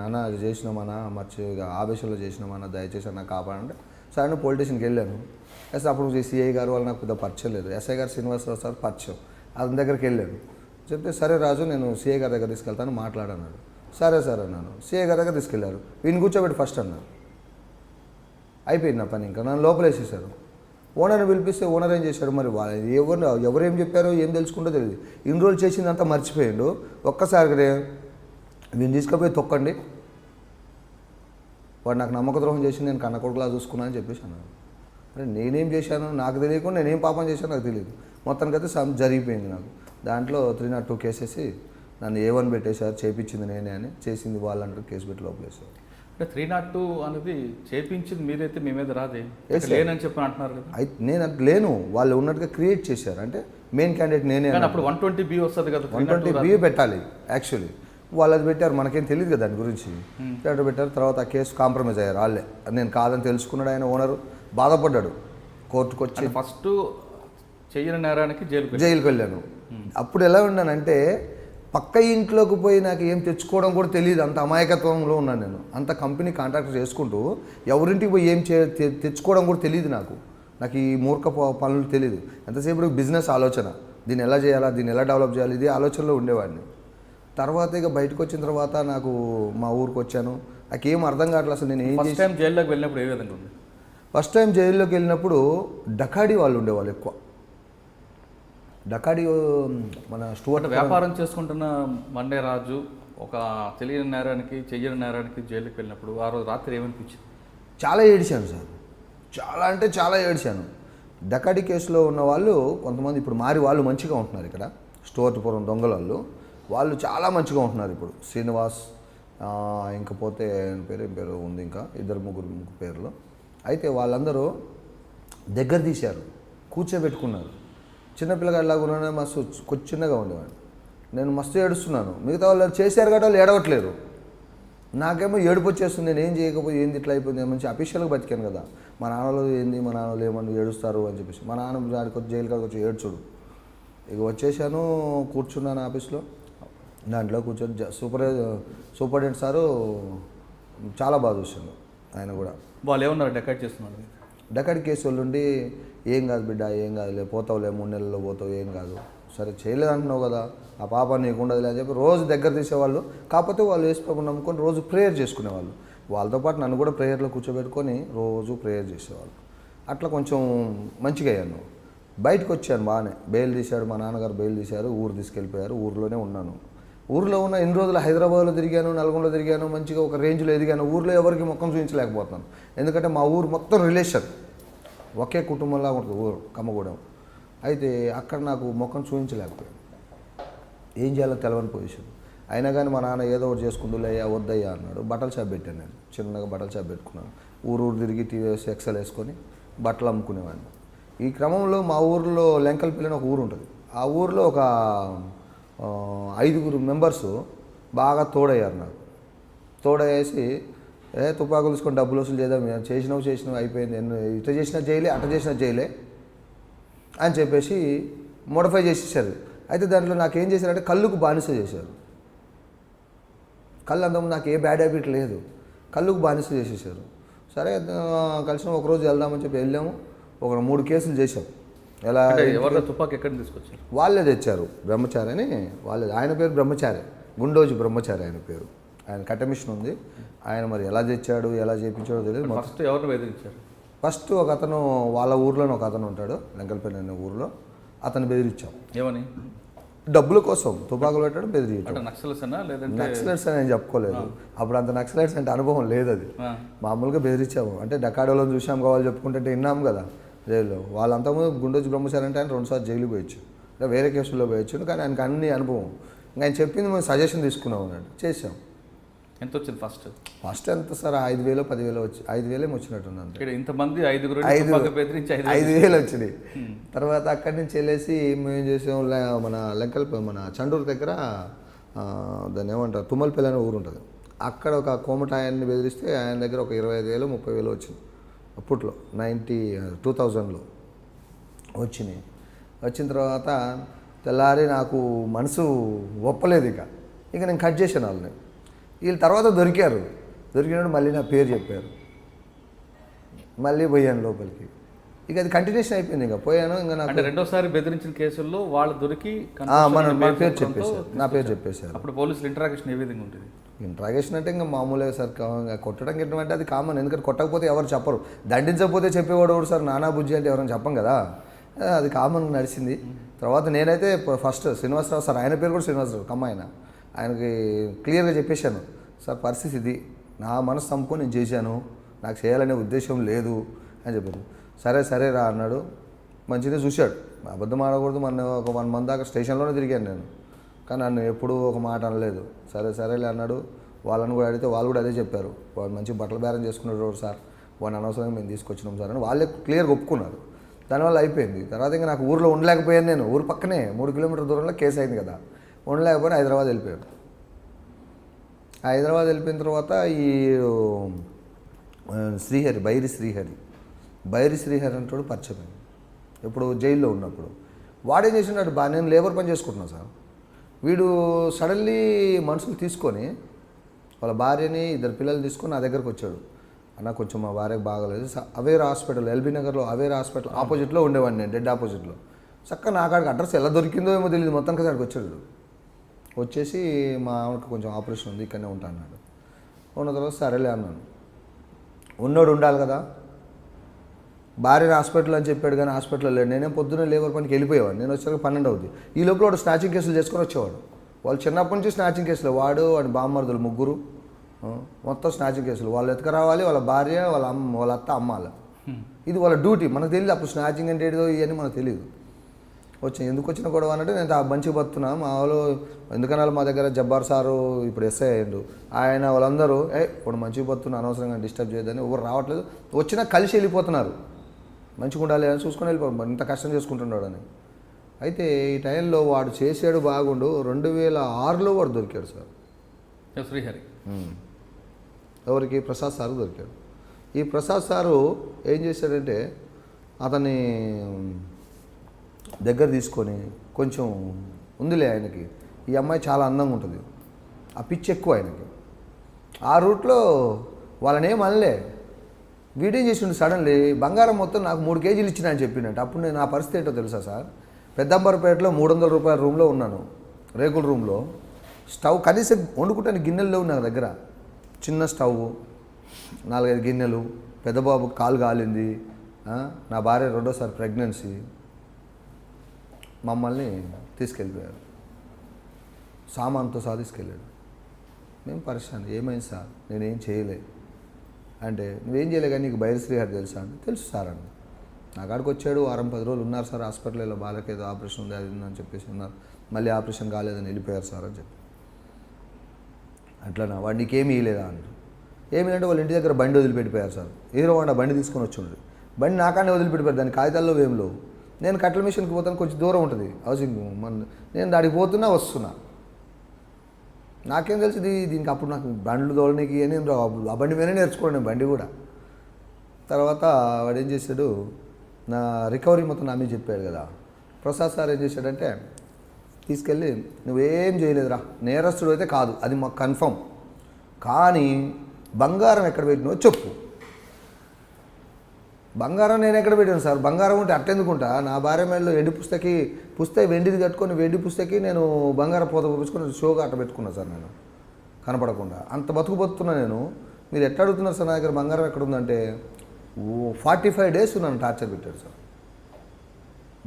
అన్న చేసినామన్నా, మర్చిగా ఆవేశంలో చేసినామన్నా, దయచేసి అన్న కాపాడంటే సరే నేను పోలీస్ స్టేషన్కి వెళ్ళాను. ఎస్ అప్పుడు సిఐ గారు వాళ్ళు నాకు పెద్ద పరిచయం లేదు. ఎస్ఐ గారు శ్రీనివాసరావు సార్ పరిచయం. అతని దగ్గరికి వెళ్ళాను. చెప్తే సరే రాజు నేను సిఐ గారి దగ్గర తీసుకెళ్తాను మాట్లాడన్నాడు. సరే సార్ అన్నాను. సిఐ గారి దగ్గర తీసుకెళ్లారు. వీడిని కూర్చోబెట్టి ఫస్ట్ అన్నారు. అయిపోయింది నా పని. ఇంకా నన్ను లోపలేసేసారు. ఓనర్ని పిలిపిస్తే ఓనర్ ఏం చేశాడు, మరి ఎవరేం చెప్పారో ఏం తెలుసుకుంటో తెలియదు. ఇన్ని రోజులు చేసిందంతా మర్చిపోయిండు. ఒక్కసారిగా వీడిని తీసుకుపోయి తొక్కండి, వాడు నాకు నమ్మక ద్రోహం చేసి నేను కన్న కొడుకులా చూసుకున్నాను అని చెప్పేసి అన్నాను. అంటే నేనేం చేశాను నాకు తెలియకుండా నేనేం పాపం చేశాను నాకు తెలియదు. మొత్తానికైతే జరిగిపోయింది. నాకు దాంట్లో 302 కేసేసి నన్ను A1 పెట్టేశారు. చేపించింది నేనే అని, చేసింది వాళ్ళంటారు, కేసు పెట్టి లోపలేశారు. అంటే 302 అనేది చేపించింది మీరైతే మీ మీద రాదే లేనని చెప్పి అంటున్నారు కదా. అయితే నేను అది లేను, వాళ్ళు ఉన్నట్టుగా క్రియేట్ చేశారు. అంటే మెయిన్ క్యాండిడేట్ నేనే. అప్పుడు 120B వస్తుంది కదా, 120B పెట్టాలి యాక్చువల్లీ. వాళ్ళు అది పెట్టారు, మనకేం తెలియదు కదా దాని గురించి. పెట్టారు. తర్వాత ఆ కేసు కాంప్రమైజ్ అయ్యారు వాళ్ళే. నేను కాదని తెలుసుకున్నాడు ఆయన ఓనరు, బాధపడ్డాడు. కోర్టుకు వచ్చి ఫస్ట్ చెయ్యని నేరానికి జైలుకి వెళ్ళాను. అప్పుడు ఎలా ఉన్నానంటే పక్క ఇంట్లోకి పోయి నాకు ఏం తెచ్చుకోవడం కూడా తెలియదు. అంత అమాయకత్వంలో ఉన్నాను నేను. అంత కంపెనీ కాంట్రాక్టర్ చేసుకుంటూ ఎవరింటికి పోయి ఏం తెచ్చుకోవడం కూడా తెలియదు నాకు ఈ మూర్ఖ పనులు తెలియదు. ఎంతసేపు బిజినెస్ ఆలోచన, దీన్ని ఎలా చేయాలా, దీన్ని ఎలా డెవలప్ చేయాలి, ఇది ఆలోచనలో ఉండేవాడిని. తర్వాత ఇక బయటకు వచ్చిన తర్వాత నాకు మా ఊరికి వచ్చాను. నాకేం అర్థం కావట్లేదు అసలు. నేను ఫస్ట్ టైం జైల్లోకి వెళ్ళినప్పుడు ఏ విధంగా ఉంది? ఫస్ట్ టైం జైల్లోకి వెళ్ళినప్పుడు డకాడీ వాళ్ళు ఉండేవాళ్ళు ఎక్కువ. డకాడీ మన స్టూవర్ట్ వ్యాపారం చేసుకుంటున్న మండే రాజు ఒక తెలియని నేరానికి చెయ్యని నేరానికి జైలుకి వెళ్ళినప్పుడు ఆ రోజు రాత్రి ఏమనిపించింది? చాలా ఏడిచాను సార్, చాలా అంటే చాలా ఏడిచాను. డకాడీ కేసులో ఉన్న వాళ్ళు కొంతమంది ఇప్పుడు వాళ్ళు మంచిగా ఉంటున్నారు ఇక్కడ. స్టోర్పురం దొంగలు వాళ్ళు చాలా మంచిగా ఉంటున్నారు ఇప్పుడు. శ్రీనివాస్, ఇంకపోతే ఆయన పేరు ఏం పేరు ఉంది, ఇంకా ముగ్గురు పేర్లు. అయితే వాళ్ళందరూ దగ్గర తీశారు, కూర్చోబెట్టుకున్నారు. చిన్నపిల్లగాడిలాగా ఉన్నానే మస్తు చిన్నగా ఉండేవాడిని. నేను మస్తు ఏడుస్తున్నాను. మిగతా వాళ్ళు చేశారు కాబట్టి వాళ్ళు ఏడవట్లేరు. నాకేమో ఏడుపు వచ్చేస్తుంది. నేను ఏం చేయకపోతే ఏంది ఇట్లా అయిపోయింది, మంచి అఫీషియల్గా బతికాను కదా. మా నాన్నలు ఏంది, మా నాన్నలు ఏమన్నా ఏడుస్తారు అని చెప్పేసి మా నాన్న దానికి వచ్చి జైలు కాడికి వచ్చి ఏడ్చుడు. ఇక వచ్చేసాను, కూర్చున్నాను ఆఫీస్లో. దాంట్లో కూర్చొని సూపరింటెండెంట్ సారు చాలా బాగా చూశాను. ఆయన కూడా వాళ్ళు ఏమన్నారు డెకాట్ చేస్తున్నారు? డకాటి కేసు వాళ్ళు ఉండి ఏం కాదు బిడ్డ, ఏం కాదులే, పోతావులే, 3 నెలల్లో పోతావు, ఏం కాదు, సరే చేయలేదు అంటున్నావు కదా, ఆ పాప నీకు ఉండదులే అని చెప్పి రోజు దగ్గర తీసేవాళ్ళు. కాకపోతే వాళ్ళు వేసుకోకుండా నమ్ముకొని రోజు ప్రేయర్ చేసుకునేవాళ్ళు. వాళ్ళతో పాటు నన్ను కూడా ప్రేయర్లో కూర్చోబెట్టుకొని రోజు ప్రేయర్ చేసేవాళ్ళు. అట్లా కొంచెం మంచిగా అయ్యాను. బయటకు వచ్చాను బాగానే. బెయిల్ తీశాడు మా నాన్నగారు, బెయిల్ తీశారు, ఊరు తీసుకెళ్ళిపోయారు. ఊరిలోనే ఉన్నాను. ఊరిలో ఉన్న ఎన్ని రోజులు హైదరాబాద్లో తిరిగాను, నల్గొండలో తిరిగాను, మంచిగా ఒక రేంజ్లో ఎదిగాను. ఊరిలో ఎవరికి ముఖం చూపించలేకపోతున్నాను. ఎందుకంటే మా ఊరు మొత్తం రిలేషన్, ఒకే కుటుంబంలా ఉంటుంది ఊరు కమ్మగూడెం. అయితే అక్కడ నాకు ముఖం చూపించలేకపోయాను. ఏం చేయాలో తెలవని పొజిషన్. అయినా కానీ మా నాన్న ఏదో ఒకటి చేసుకుందులయ్యా, వద్దయ్యా అన్నాడు. బట్టల షాప్ పెట్టాను. నేను చిన్నగా బట్టల షాప్ పెట్టుకున్నాను. ఊరు తిరిగి టీవీఎస్ ఎక్సెల్ వేసుకొని బట్టలు అమ్ముకునేవాడిని. ఈ క్రమంలో మా ఊరిలో లెంకల్పల్లి అని ఒక ఊరు ఉంటుంది. ఆ ఊరిలో ఒక 5 మెంబర్సు బాగా తోడయ్యారు నాకు. తోడయ్యేసి తుపాకులు తీసుకొని డబ్బులు వసూలు చేద్దాం, చేసినావు అయిపోయింది, ఇట్లా చేసినా జైలే, అట్లా చేసినా జైలే అని చెప్పేసి మోడిఫై చేసేసారు. అయితే దాంట్లో నాకు ఏం చేశారంటే కళ్ళుకు బానిస చేశారు. కళ్ళు అంతకుముందు నాకు ఏ బ్యాడ్ హ్యాబిట్ లేదు, కళ్ళుకు బానిస చేసేసారు. సరే కలిసి ఒకరోజు వెళ్దామని చెప్పి వెళ్ళాము. ఒక 3 కేసులు చేశాం. ఎలా, ఎవరు తుపాకి ఎక్కడ తీసుకొచ్చారు? వాళ్ళే తెచ్చారు. బ్రహ్మచారి అని వాళ్ళే. ఆయన పేరు బ్రహ్మచారి, గుండోజు బ్రహ్మచారి ఆయన పేరు. ఆయన కట్టమిషన్ ఉంది. ఆయన మరి ఎలా తెచ్చాడు, ఎలా చేయించాడో తెలియదు. ఫస్ట్ ఎవరిని బెదిరించారు? ఫస్ట్ ఒక అతను, వాళ్ళ ఊర్లోనే ఒక అతను ఉంటాడు, లంకల్పల్లి అనే ఊర్లో. అతను బెదిరించాం. ఏమని? డబ్బుల కోసం తుపాకులు పెట్టాడు, బెదిరించాడు. నక్సలైట్స్ అని నేను చెప్పుకోలేదు అప్పుడు, అంత నక్సలైట్స్ అంటే అనుభవం లేదు. అది మామూలుగా బెదిరించాము. అంటే డకాడోలో చూసాం, కావాలి చెప్పుకుంటే విన్నాం కదా జైల్లో. వాళ్ళంతకుముందు గుండోజు బ్రహ్మచారి అంటే ఆయన 2 సార్లు జైలు పోయొచ్చు, అంటే వేరే కేసుల్లో పోయొచ్చు. కానీ ఆయనకు అన్ని అనుభవం. ఇంకా ఆయన చెప్పింది మేము సజెషన్ తీసుకున్నాం అన్నట్టు చేసాం. ఎంత వచ్చింది ఫస్ట్? ఎంత సార్ 5,000 10,000 వచ్చి 5,000 వచ్చినట్టుంది. అంతే. ఇంతమంది 5,000 వచ్చినాయి. తర్వాత అక్కడి నుంచి వెళ్ళేసి మేము చేసాం మన మన చండూరు దగ్గర దాన్ని ఏమంటారు, తుమ్మలపల్లి అనే ఊరు ఉంటుంది. అక్కడ ఒక కోమటాయాన్ని బెదిరిస్తే ఆయన దగ్గర ఒక 25,000 30,000 వచ్చింది. అప్పట్లో 2000లో వచ్చినాయి. వచ్చిన తర్వాత తెల్లారి నాకు మనసు ఒప్పలేదు. ఇక నేను కట్ చేశాను వాళ్ళని. వీళ్ళు తర్వాత దొరికినప్పుడు మళ్ళీ నా పేరు చెప్పారు. మళ్ళీ పోయాను లోపలికి. ఇక అది కంటిన్యూషన్ అయిపోయింది. ఇంకా పోయాను. ఇంకా నాకు రెండోసారి బెదిరించిన కేసుల్లో వాళ్ళు దొరికి మన పేరు చెప్పేశారు, నా పేరు చెప్పేశారు. అప్పుడు పోలీసులు ఇంటరాక్షన్ ఏ విధంగా ఉంటుంది? ఇంట్రాగేషన్ అంటే ఇంకా మామూలుగా సార్, కొట్టడం గిట్టడం అంటే అది కామన్. ఎందుకంటే కొట్టకపోతే ఎవరు చెప్పరు, దండించకపోతే చెప్పేవాడు ఎవరు సార్, నానా బుజ్జి అంటే ఎవరైనా చెప్పం కదా, అది కామన్ నడిచింది. తర్వాత నేనైతే ఫస్ట్ శ్రీనివాసరావు సార్, ఆయన పేరు కూడా శ్రీనివాసరావు, కమ్మాయన, ఆయనకి క్లియర్గా చెప్పేశాను, సార్ పరిస్థితి ఇది, నా మనసు చంపుకొని నేను చేశాను, నాకు చేయాలనే ఉద్దేశం లేదు అని చెప్పాను. సరే రా అన్నాడు. మంచిగా చూశాడు, అబద్ధం ఆడకూడదు. ఒక 1 month దాకా స్టేషన్లోనే తిరిగాను నేను, కానీ నన్ను ఎప్పుడూ ఒక మాట అనలేదు. సరేలే అన్నాడు. వాళ్ళని కూడా అడిగితే వాళ్ళు కూడా అదే చెప్పారు, వాడు మంచి బట్టలు బేరం చేసుకున్నాడు సార్, వాడిని అనవసరంగా మేము తీసుకొచ్చినాం సార్ అని వాళ్ళే క్లియర్గా ఒప్పుకున్నారు. దానివల్ల అయిపోయింది. తర్వాత ఇంకా నాకు ఊరిలో ఉండలేకపోయాను. నేను ఊరు పక్కనే 3 kilometer దూరంలో కేసు అయింది కదా, ఉండలేకపోయినా హైదరాబాద్ వెళ్ళిపోయాను. హైదరాబాద్ వెళ్ళిపోయిన తర్వాత ఈ శ్రీహరి, బైరి శ్రీహరి అంటాడు పరిచయం. ఇప్పుడు జైల్లో ఉన్నప్పుడు వాడేం చేసినాడు, నేను లేబర్ పని చేసుకుంటున్నాను సార్. వీడు సడన్లీ మనుషులు తీసుకొని వాళ్ళ భార్యని 2 పిల్లలు తీసుకొని నా దగ్గరకు వచ్చాడు. అన్న కొంచెం మా భార్యకు బాగలేదు, అవేర్ హాస్పిటల్, ఎల్బీ నగర్లో అవేర్ హాస్పిటల్ ఆపోజిట్లో ఉండేవాడిని నేను, డెడ్ ఆపోజిట్లో. చక్కగా నా కాడికి అడ్రస్ ఎలా దొరికిందో ఏమో తెలియదు, మొత్తానికి అక్కడికి వచ్చాడు. వచ్చేసి మా ఆవిడకి కొంచెం ఆపరేషన్ ఉంది, ఇక్కడనే ఉంటా అన్నాడు. ఉన్న తర్వాత సరేలే అన్నాను. ఉన్నోడు ఉండాలి కదా, భార్య హాస్పిటల్ అని చెప్పాడు కానీ హాస్పిటల్లో లేడు. నేనే పొద్దున్నే లేబర్ పనికి వెళ్ళిపోయేవాడు. నేను వచ్చేసరికి 12 అవుతుంది. ఈ లోపల వాడు స్నాచింగ్ కేసులు చేసుకొని వచ్చేవాడు. వాళ్ళు చిన్నప్పటి నుంచి స్నాచింగ్ కేసులు, వాడి బామ్మర్దులు 3 మొత్తం స్నాచింగ్ కేసులు. వాళ్ళు ఎత్తుకురావాలి, వాళ్ళ భార్య, వాళ్ళ అత్త, అమ్మాల. ఇది వాళ్ళ డ్యూటీ. మనకు తెలియదు అప్పుడు స్నాచింగ్ అంటే ఏదో ఇవన్నీ మనకు తెలియదు. ఎందుకు వచ్చిన గొడవ అంటే నేను మంచిగా బతున్నా మా వాళ్ళు ఎందుకన్నా మా దగ్గర జబ్బార్ సారు ఇప్పుడు ఎస్ఐ అయ్యిండు ఆయన వాళ్ళందరూ ఇప్పుడు మంచిగా బతున్నా అనవసరంగా డిస్టర్బ్ చేయదని ఎవరు రావట్లేదు వచ్చినా కలిసి వెళ్ళిపోతున్నారు మంచిగా ఉండాలి అని చూసుకొని వెళ్ళిపోతాం ఇంత కష్టం చేసుకుంటున్నాడు అని అయితే ఈ టైంలో వాడు చేసాడు బాగుండు 2006లో వాడు దొరికాడు సార్ శ్రీహరి ఎవరికి ప్రసాద్ సారు దొరికాడు ఈ ప్రసాద్ సారు ఏం చేశాడంటే అతన్ని దగ్గర తీసుకొని కొంచెం ఉందిలే ఆయనకి ఈ అమ్మాయి చాలా అందంగా ఉంటుంది ఆ పిచ్చి ఎక్కువ ఆయనకి ఆ రూట్లో వాళ్ళని ఏం అనలే వీడియో చేసిండు సడన్లీ బంగారం మొత్తం నాకు 3 కేజీలు ఇచ్చిన అని చెప్పిండంట అప్పుడు నేను నా పరిస్థితి ఏంటో తెలుసా సార్ పెద్దంబరపేటలో 300 రూపాయల రూమ్లో ఉన్నాను రేకుల రూమ్లో స్టవ్ కనీసం వండుకుంటాను గిన్నెలు లేవు నా దగ్గర చిన్న స్టవ్ 4-5 గిన్నెలు పెద్దబాబు కాలు కాలింది నా భార్య రెండోసారి ప్రెగ్నెన్సీ మమ్మల్ని తీసుకెళ్ళిపోయారు సామాన్తో సహా తీసుకెళ్ళాడు మేము పరిశాను ఏమైంది సార్ నేనేం చేయలే అంటే నువ్వేం చేయలే కానీ నీకు బయలు శ్రీహరి తెలుసా అంటే తెలుసు సార్ అని నా కాడికి వచ్చాడు 10 రోజులు ఉన్నారు సార్ హాస్పిటల్లో బాలకి ఏదో ఆపరేషన్ ఉంది అది ఉందని చెప్పేసి ఉన్నారు మళ్ళీ ఆపరేషన్ కాలేదని వెళ్ళిపోయారు సార్ అని చెప్పి అట్లా వాడు నీకేమీ ఇవ్వలేదా అంటారు ఏమి అంటే వాళ్ళ ఇంటి దగ్గర బండి వదిలిపెట్టిపోయారు సార్ హీరో వాడు బండి తీసుకొని వచ్చి ఉండ్రి బండి నాకానే వదిలిపెట్టిపోయారు దాని కాగితాల్లో ఏం లేవు నేను కట్టెల మిషన్కి పోతాను కొంచెం దూరం ఉంటుంది హౌసింగ్ నేను దాడికి పోతున్నా వస్తున్నా నాకేం తెలిసింది దీనికి అప్పుడు నాకు బండ్లు తోలనికి అని ఆ బండి మీదనే నేర్చుకోండి బండి కూడా తర్వాత వాడు ఏం చేశాడు నా రికవరీ మొత్తం నా మీద చెప్పాడు కదా ప్రసాద్ సార్ ఏం చేశాడంటే తీసుకెళ్ళి నువ్వేం చేయలేదురా నేరస్తుడు అయితే కాదు అది మాకు కన్ఫర్మ్ కానీ బంగారం ఎక్కడ పెట్టినో చెప్పు బంగారం నేను ఎక్కడ పెట్టాను సార్ బంగారం ఉంటే అట్టెందుకుంటా నా భార్య మేడలో ఎండి పుస్తకి వెండిది కట్టుకొని వెండి పుస్తకి నేను బంగారం పోత పంపించుకొని షోగా అట్ట పెట్టుకున్నా సార్ నేను కనపడకుండా అంత బతుకుతున్నా నేను మీరు ఎట్లా అడుగుతున్నారు సార్ నా దగ్గర బంగారం ఎక్కడ ఉందంటే 45 డేస్ నన్ను టార్చర్ పెట్టాడు సార్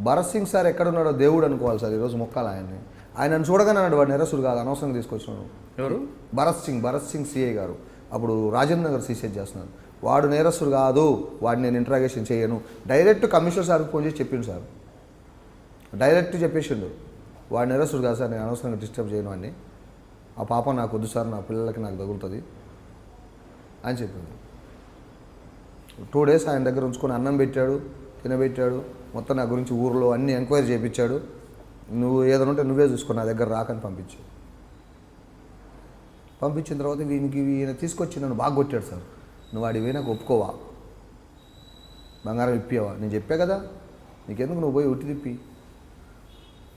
భరత్ సింగ్ సార్ ఎక్కడున్నాడో దేవుడు అనుకోవాలి సార్ ఈరోజు మొక్కాలి ఆయన నన్ను చూడగానే అన్నాడు వాడు నెరసుడు కాదు అనవసరంగా తీసుకొచ్చినాడు ఎవరు భరత్ సింగ్ సిఐ గారు అప్పుడు రాజేంద్ర నగర్ సీసీఎస్ చేస్తున్నారు వాడు నేరస్తుడు కాదు వాడిని నేను ఇంట్రాగేషన్ చేయను డైరెక్ట్ కమిషనర్ సార్కి ఫోన్ చేసి చెప్పిండు సార్ డైరెక్ట్ చెప్పేసిండు వాడు నేరస్తుడు కాదు సార్ నేను అనవసరంగా డిస్టర్బ్ చేయను అని ఆ పాప నాకు వద్దు సార్ నా పిల్లలకి నాకు తగులుతుంది అని చెప్పింది 2 డేస్ ఆయన దగ్గర ఉంచుకొని అన్నం పెట్టాడు తినబెట్టాడు మొత్తం నా గురించి ఊర్లో అన్ని ఎంక్వైరీ చేయించాడు నువ్వు ఏదైనా ఉంటే నువ్వే చూసుకో నా దగ్గర రాకని పంపించిన తర్వాత ఈయన తీసుకొచ్చి నన్ను బాగా కొట్టాడు సార్ నువ్వు వాడి పోయినాక ఒప్పుకోవా బంగారం ఇప్పివా నేను చెప్పా కదా నీకెందుకు నువ్వు పోయి ఉట్టి తిప్పి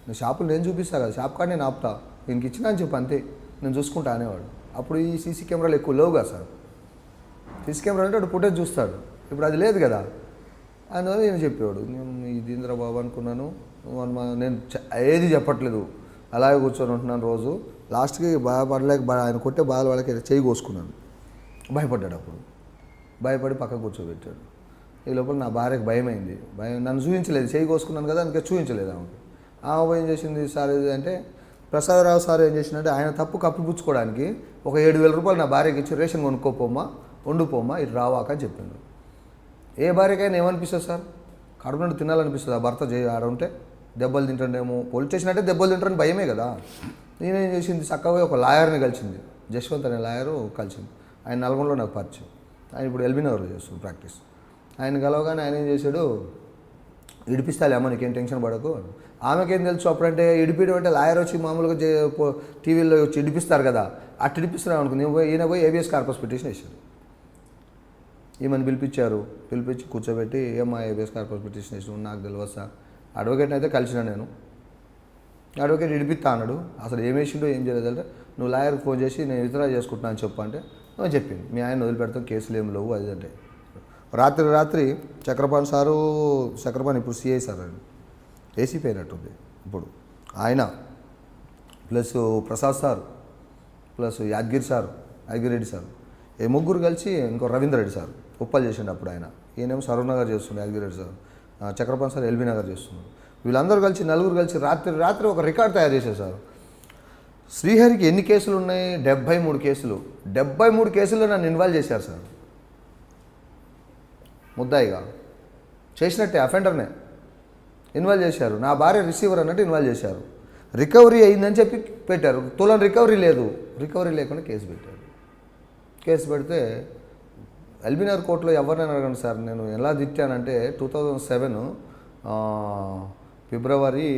నువ్వు షాపులు నేను చూపిస్తా కదా షాప్ కాడ నేను ఆపుతా దీనికి ఇచ్చినా అని చెప్పి అంతే నేను చూసుకుంటా అనేవాడు అప్పుడు ఈ సీసీ కెమెరాలు ఎక్కువ లేవుగా సార్ సీసీ కెమెరా అంటే వాడు ఫుటేజ్ చూస్తాడు ఇప్పుడు అది లేదు కదా అందువల్ల నేను చెప్పేవాడు నేను ఇది ఇంద్ర బాబు అనుకున్నాను నేను ఏది చెప్పట్లేదు అలాగే కూర్చొని ఉంటున్నాను రోజు లాస్ట్కి బాధపడలేక ఆయన కొట్టే బాధ వాళ్ళకి చేయి కోసుకున్నాను భయపడ్డాడు అప్పుడు భయపడి పక్కన కూర్చోబెట్టాడు ఈ లోపల నా భార్యకు భయమైంది నన్ను చూపించలేదు చేయి కోసుకున్నాను కదా అందుకే చూపించలేదు ఆమె ఏం చేసింది సార్ ఇది అంటే ప్రసాదరావు సార్ ఏం చేసిందంటే ఆయన తప్పు కప్పిపుచ్చుకోవడానికి ఒక 7,000 రూపాయలు నా భార్యకి ఇచ్చి రేషన్ కొనుక్కోపోమ్మా వండుపోమ్మా ఇటు రావాక అని చెప్పిండు ఏ భార్యకైనా ఏమనిపిస్తుంది సార్ కడుపు నుండి తినాలనిపిస్తుంది ఆ భర్త ఆడ ఉంటే దెబ్బలు తింటాడేమో పోలీస్ స్టేషన్ అంటే దెబ్బలు తింటారని భయమే కదా నేనేం చేసింది చక్కగా ఒక లాయర్ని కలిసింది జశ్వంత్ అనే లాయరు కలిసింది ఆయన నల్గొండలో నాకు పరిచయం ఆయన ఇప్పుడు ఎల్బీ నగర్లో చేస్తుంది ప్రాక్టీస్ ఆయన కలవగానే ఆయన ఏం చేశాడు ఇడిపిస్తాలే అమ్మ నీకేం టెన్షన్ పడకు ఆమెకేం తెలుసు అప్పుడంటే ఇడిపియడం అంటే లాయర్ వచ్చి మామూలుగా టీవీలో వచ్చి ఇడిపిస్తారు కదా అట్టు ఇడిపిస్తున్నాను అనుకుంది ఈయన పోయి ఏబిఎస్ కార్పస్ పిటిషన్ వేశాడు ఈమెను పిలిపించి కూర్చోబెట్టి ఏమ్మా ఏబిఎస్ కార్పస్ పిటిషన్ వేసిన నాకు తెలియదు సార్ అడ్వకేట్ని అయితే కలిసిన నేను అడ్వకేట్ ఇడిపిస్తా అన్నాడు అసలు ఏం వేసిండో ఏం చేయలేదంటే నువ్వు లాయర్కి ఫోన్ చేసి నేను విత్డ్రా చేసుకుంటున్నా అని చెప్పు అంటే చెప్పింది మీ ఆయన వదిలిపెడతాం కేసులు ఏం లేవు అది అంటే రాత్రి చక్రపాణి ఇప్పుడు సిఐ సార్ అని ఏసీపీ అయినట్టుంది ఇప్పుడు ఆయన plus Prasad sir plus Yadagiri Reddy sir ఈ ముగ్గురు కలిసి ఇంకో రవీంద్ర రెడ్డి సార్ ఉప్పల్ చేసిండు అప్పుడు ఆయన ఈయనేమో సరూర్నగర్ చేస్తుండే Yadagiri Reddy sir Chakrapani sir LB Nagar చేస్తున్నారు వీళ్ళందరూ కలిసి నలుగురు కలిసి రాత్రి ఒక రికార్డ్ తయారు చేశారు సార్ శ్రీహరికి ఎన్ని కేసులు ఉన్నాయి 73 కేసులు 73 కేసుల్లో నన్ను ఇన్వాల్వ్ చేశారు సార్ ముద్దాయిగా చేసినట్టే అఫెండర్నే ఇన్వాల్వ్ చేశారు. నా భార్య రిసీవర్ అన్నట్టు ఇన్వాల్వ్ చేశారు. రికవరీ అయిందని చెప్పి పెట్టారు. తులం రికవరీ లేదు. రికవరీ లేకుండా కేసు పెట్టారు. కేసు పెడితే ఎల్బీనగర్ కోర్టులో ఎవరినైనా అడగండి సార్, నేను ఎలా తిట్టానంటే 2007 ఫిబ్రవరి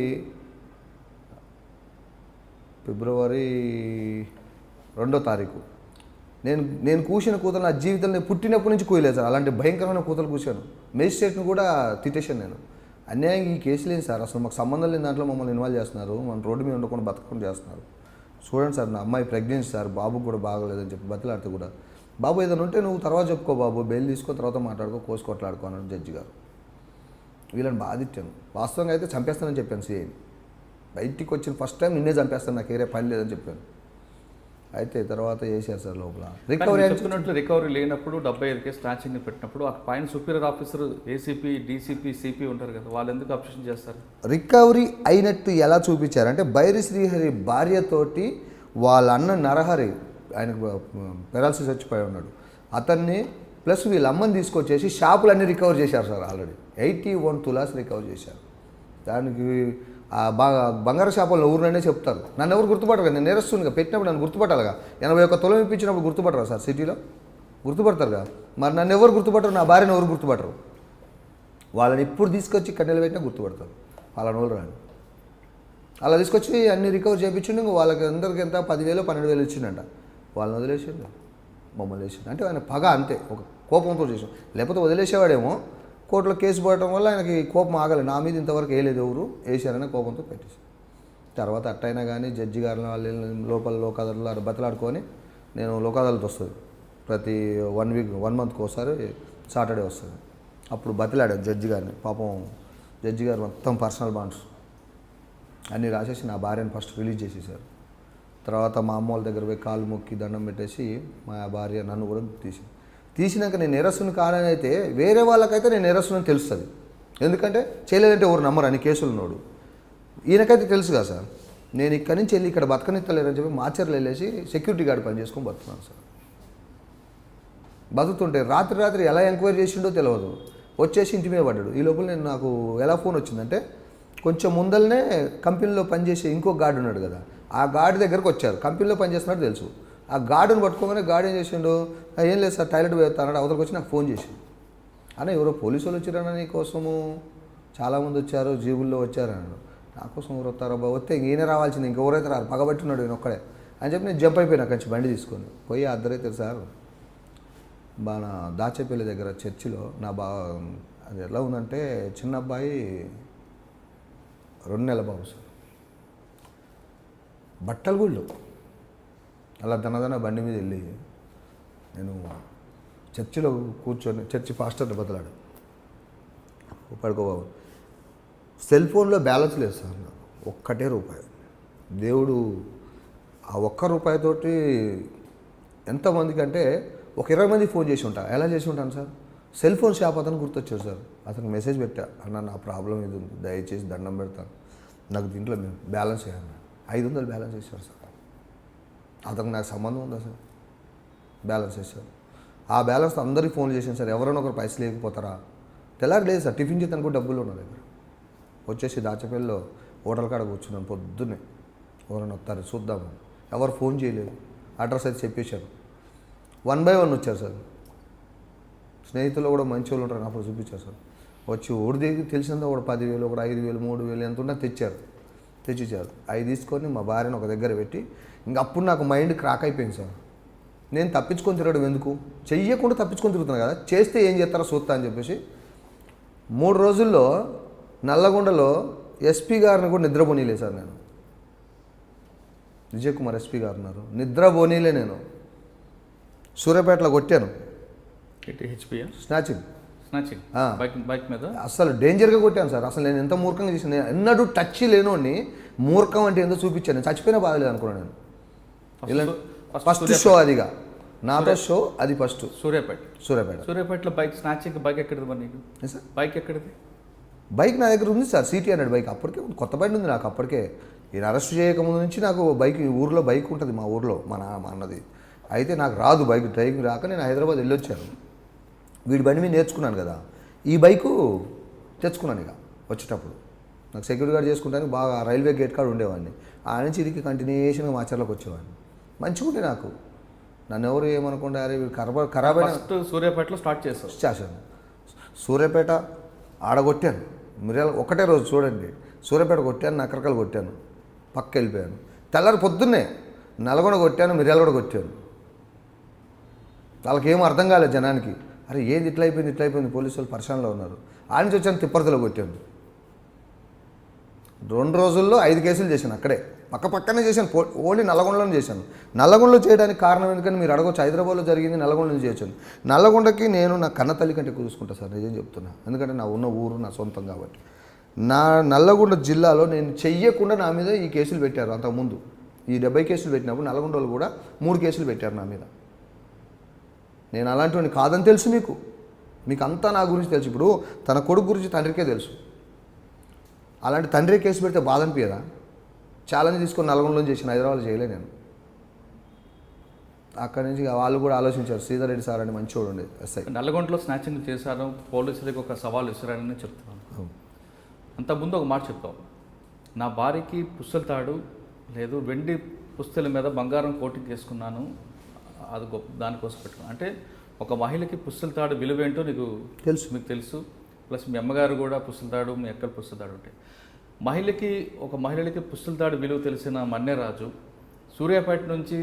2వ తారీఖు నేను కూసిన కూతలు నా జీవితంలో నేను పుట్టినప్పటి నుంచి కూయలేదు సార్. అలాంటి భయంకరమైన కూతలు కూర్చాను. మేజిస్ట్రేట్ని కూడా తిట్టేశాను నేను. అన్యాయం ఈ కేసు లేదు సార్, అసలు మాకు సంబంధం లేని దాంట్లో మమ్మల్ని ఇన్వాల్వ్ చేస్తున్నారు, మన రోడ్డు మీద ఉండకుండా బతకకుండా చేస్తున్నారు. చూడండి సార్, నా అమ్మాయి ప్రెగ్నెన్సీ సార్, బాబుకు కూడా బాగలేదని చెప్పి బతిలాడితే కూడా, బాబు ఏదైనా ఉంటే నువ్వు తర్వాత చెప్పుకో బాబు, బెయిల్ తీసుకో, తర్వాత మాట్లాడుకో, కోసి కొట్లాడుకో అన్నాడు జడ్జి గారు. వీళ్ళని బాధించాను. వాస్తవంగా అయితే చంపేస్తానని చెప్పాను సిఐని. బయటికి వచ్చిన ఫస్ట్ టైం నిన్నే చంపేస్తాను, నాకు ఏరే పని లేదని చెప్పాను. అయితే తర్వాత చేశారు సార్ లోపల. రికవరీ లేనప్పుడు 75 కేసు స్నాచింగ్ పెట్టినప్పుడు ఆ పైన superior officer ACP, DCP, CP ఉంటారు కదా, వాళ్ళు ఎందుకు అబ్జెక్షన్ చేస్తారు? రికవరీ అయినట్టు ఎలా చూపించారంటే బైరి శ్రీహరి భార్యతోటి వాళ్ళ అన్న నరహరి, ఆయనకు పెరాలసిస్ వచ్చిపోయి ఉన్నాడు, అతన్ని ప్లస్ వీళ్ళ అమ్మని తీసుకొచ్చేసి షాపులన్నీ రికవర్ చేశారు సార్. ఆల్రెడీ 81 తులాస్ రికవర్ చేశారు. దానికి బాగా బంగారు షాపుల్లో ఊరిననే చెప్తారు. నన్ను ఎవరు గుర్తుపట్టరు కదా, నేను నేరస్తునిగా పెట్టినప్పుడు నన్ను గుర్తుపట్టాలిగా. 81 తులం ఇప్పించినప్పుడు గుర్తుపట్టరా సార్? సిటీలో గుర్తుపడతారుగా. మరి నన్ను ఎవరు గుర్తుపట్టరు, నా భార్యను ఎవరు గుర్తుపట్టరు. వాళ్ళని ఇప్పుడు తీసుకొచ్చి కట్టెలు పెట్టినా గుర్తుపడతారు. వాళ్ళని వాళ్ళు రాని అలా తీసుకొచ్చి అన్ని రికవర్ చేయించిండు. ఇంక వాళ్ళకి అందరికి ఎంత 10,000 12,000 ఇచ్చిండంట. వాళ్ళని వదిలేసిండు, మమ్మల్ని వేసిండు. అంటే ఆయన పగ అంతే, ఒక కోపంతో చేసాం. లేకపోతే వదిలేసేవాడేమో, కోర్టులో కేసు పడటం వల్ల ఆయనకి కోపం ఆగలేదు. నా మీద ఇంతవరకు వేయలేదు, ఎవరు వేసారనే కోపంతో పెట్టేసి తర్వాత అట్టయినా కానీ జడ్జి గారిని వాళ్ళు లోపల లోకాదాలు బతలాడుకొని, నేను లోకాదాలతో వస్తుంది ప్రతి 1 మంత్కి ఒకసారి సాటర్డే వస్తుంది. అప్పుడు బతిలాడాను జడ్జి గారిని. పాపం జడ్జి గారు మొత్తం పర్సనల్ బాండ్స్ అన్నీ రాసేసి నా భార్యను ఫస్ట్ రిలీజ్ చేసేసారు. తర్వాత మా అమ్మ వాళ్ళ దగ్గర పోయి కాలు మొక్కి దండం పెట్టేసి మా భార్య నన్ను కూడా తీసినాక నేను నేరస్తుని కానని అయితే వేరే వాళ్ళకైతే నేను నేరస్తుని తెలుస్తుంది. ఎందుకంటే చేయలేదంటే ఎవరు నమ్మరు అని కేసులు ఉన్నాడు. ఈయనకైతే తెలుసు కదా సార్, నేను ఇక్కడి నుంచి వెళ్ళి ఇక్కడ బతకనిత్తలేరని చెప్పి మాచర్లు వెళ్ళేసి సెక్యూరిటీ గార్డ్ పని చేసుకొని బతుకున్నాను సార్. బతుకుతుంటే రాత్రి ఎలా ఎంక్వైరీ చేసిండో తెలియదు, వచ్చేసి ఇంటి మీద పడ్డాడు. ఈ లోపల నేను నాకు ఎలా ఫోన్ వచ్చిందంటే, కొంచెం ముందలనే కంపెనీలో పనిచేసే ఇంకో గార్డు ఉన్నాడు కదా, ఆ గార్డు దగ్గరకు వచ్చారు. కంపెనీలో పనిచేస్తున్నట్టు తెలుసు. ఆ గార్డును పట్టుకోగానే గార్డు ఏం చేసిండు, ఏం లేదు సార్ టాయిలెట్ పోతాడు, అవతలకు వచ్చి నాకు ఫోన్ చేసి, అన్న ఎవరో పోలీసు వాళ్ళు వచ్చారన్న నీ కోసము, చాలామంది వచ్చారు, జీబుల్లో వచ్చారన్నాడు. నా కోసం ఎవరు వస్తారో బాబు, వస్తే ఈయన రావాల్సింది, ఇంకెవరైతే రారు, పగబట్టున్నాడు ఈయన ఒక్కడే అని చెప్పి నేను జంప్ అయిపోయినా కొంచెం బండి తీసుకొని పోయి అద్దరైతే సార్ మన దాచేపల్లి దగ్గర చర్చిలో నా అది ఎలా ఉందంటే, చిన్న అబ్బాయి 2 నెలల బాబు సార్, బట్టలు గుళ్ళు అలా దనదన బండి మీద వెళ్ళి నేను చర్చిలో కూర్చొని చర్చి పాస్టర్ని బతలాడు, పడుకోబాబు సెల్ ఫోన్లో బ్యాలెన్స్ లేదు సార్, నాకు ₹1 దేవుడు ఆ ₹1 ఎంతమందికి అంటే ఒక 20 మందికి ఫోన్ చేసి ఉంటాను. ఎలా చేసి ఉంటాను సార్, సెల్ ఫోన్ షాప్ అతను గుర్తొచ్చాడు సార్. అతనికి మెసేజ్ పెట్టా, అన్న నా ప్రాబ్లం ఇది ఉంది, దయచేసి దండం పెడతాను, నాకు దీంట్లో మేము బ్యాలెన్స్ చేయాలి. 500 బ్యాలెన్స్ చేశారు సార్. అతనికి నాకు సంబంధం ఉందా సార్, బ్యాలెన్స్ చేశారు. ఆ బ్యాలెన్స్ అందరికీ ఫోన్ చేశాను సార్, ఎవరైనా ఒకరు పైసలు లేకపోతారా, తెల్లారి లేదు సార్, టిఫిన్ చేస్తాను కూడా డబ్బులు ఉన్న దగ్గర. వచ్చేసి దాచపల్లిలో హోటల్ కాడ కూర్చున్నాను, పొద్దున్నే ఎవరైనా వస్తారు చూద్దాము, ఎవరు ఫోన్ చేయలేదు, అడ్రస్ అయితే చెప్పేశారు. 1 by 1 వచ్చారు సార్. స్నేహితులు కూడా మంచి వాళ్ళు ఉంటారు, అప్పుడు చూపించారు సార్. వచ్చి ఓడి దగ్గర తెలిసిందో ఒక 10,000, ఒక 5,000, 3,000 ఎంత ఉన్నా తెచ్చిచ్చారు. అవి తీసుకొని మా భార్యను ఒక దగ్గర పెట్టి, ఇంక అప్పుడు నాకు మైండ్ క్రాక్ అయిపోయింది సార్. నేను తప్పించుకొని తిరగడం ఎందుకు, చెయ్యకుండా తప్పించుకొని తిరుగుతున్నాను కదా, చేస్తే ఏం చేస్తారో చూస్తా అని చెప్పేసి 3 రోజుల్లో నల్లగొండలో ఎస్పీ గారిని కూడా నిద్రపోనీలే సార్. నేను విజయ్ కుమార్ ఎస్పీ గారు ఉన్నారు, నిద్రపోనీలే. నేను సూర్యాపేటలో కొట్టాను, స్నాచింగ్ బైక్ మీద అసలు డేంజర్గా కొట్టాను సార్. అసలు నేను ఎంత మూర్ఖంగా చేశాను, నేను ఎన్నడూ టచ్ లేనోడిని మూర్ఖం అంటే ఏందో చూపించాను. నేను చచ్చిపోయినా బాధలేదు అనుకున్నాను నేను. ఇలా ఫస్ట్ షో అదిగా నాతో షో అది ఫస్ట్ సూర్యాపేటలో బైక్ స్నాచింగ్. బైక్ ఎక్కడిది మరి నీకు సార్? బైక్ ఎక్కడిది? బైక్ నా దగ్గర ఉంది సార్, సిటీ హండ్రెడ్ బైక్. అప్పటికే కొత్త బండి ఉంది నాకు. అప్పటికే ఈయన అరెస్ట్ చేయకముందు నుంచి నాకు బైక్, ఊర్లో బైక్ ఉంటుంది మా ఊర్లో, మా అన్నది. అయితే నాకు రాదు బైక్ డ్రైవింగ్ రాక నేను హైదరాబాద్ వెళ్ళొచ్చాను. వీడి బండి మీద నేర్చుకున్నాను కదా, ఈ బైకు తెచ్చుకున్నాను ఇక వచ్చేటప్పుడు. నాకు సెక్యూరిటీ గార్డ్ చేసుకుంటానికి బాగా రైల్వే గేట్ కాడ ఉండేవాడిని. ఆ నుంచి ఇదికి కంటిన్యూషన్గా మాచర్లకు వచ్చేవాడిని. మంచిగా ఉండే నాకు. నన్ను ఎవరు ఏమనుకుంటే అరే వీడు ఖరాబ్ అయిన ఫస్ట్ సూర్యాపేటలో స్టార్ట్ చేస్తావు. చేశాను. సూర్యాపేట ఆడగొట్టాను. మిర్యాల ఒకటే రోజు చూడండి, సూర్యాపేట కొట్టాను, నకరకలు కొట్టాను, పక్క వెళ్ళిపోయాను. తెల్లారి పొద్దున్నే నల్గొండ కొట్టాను, మిర్యాల కూడా కొట్టాను. వాళ్ళకేం అర్థం కాలేదు జనానికి. అరే ఏంది ఇట్లా అయిపోయింది పోలీసు వాళ్ళు పరిశానలో ఉన్నారు. ఆ నుంచి వచ్చాను తిప్పర్తిలో కొట్టాను. 2 రోజుల్లో 5 కేసులు చేశాను. అక్కడే పక్కనే చేశాను. ఓన్లీ నల్లగొండలోనే చేశాను. నల్లగొండలో చేయడానికి కారణం ఎందుకని మీరు అడగవచ్చు. హైదరాబాద్లో జరిగింది, నల్లగొండలో చేయొచ్చాను. నల్లగొండకి నేను నా కన్న తల్లి కంటే ఎక్కువ చూసుకుంటా సార్, నిజం చెప్తున్నా. ఎందుకంటే నా ఉన్న ఊరు నా సొంతం కాబట్టి. నా నల్లగొండ జిల్లాలో నేను చెయ్యకుండా నా మీద ఈ కేసులు పెట్టారు. అంతకుముందు ఈ 70 కేసులు పెట్టినప్పుడు నల్లగొండ వాళ్ళు కూడా 3 కేసులు పెట్టారు నా మీద. నేను అలాంటివన్నీ కాదని తెలుసు మీకు అంతా నా గురించి తెలుసు. ఇప్పుడు తన కొడుకు గురించి తండ్రికే తెలుసు. అలాంటి తండ్రి కేసు పెడితే బాధ అనిపించదా? ఛాలెంజ్ తీసుకొని నల్గొండలో చేసిన, హైదరాబాద్లో చేయలే నేను. అక్కడి నుంచి వాళ్ళు కూడా ఆలోచించారు. శ్రీధర్ రెడ్డి సార్ అని మంచివాడు ఉండేది ఎస్ఐ. నల్లగొండలో స్నాచింగ్ చేశారు, పోలీసులకు ఒక సవాల్ విసిరారని చెప్తున్నాను. అంతకుముందు ఒక మాట చెప్తావు, నా భార్యకి పుస్తల తాడు లేదు, వెండి పుస్తల మీద బంగారం కోటింగ్ చేసుకున్నాను, అది గొప్ప దానికోసం పెట్టుకున్నాను అంటే ఒక మహిళకి పుస్తల తాడు విలువ ఏంటో నీకు తెలుసు, మీకు తెలుసు. ప్లస్ మీ అమ్మగారు కూడా పుస్తల తాడు, మీ అక్కలు పుస్తల తాడు ఉంటాయి. ఒక మహిళకి పుస్తల తాడు విలువ తెలిసిన మన్నెరాజు సూర్యాపేట నుంచి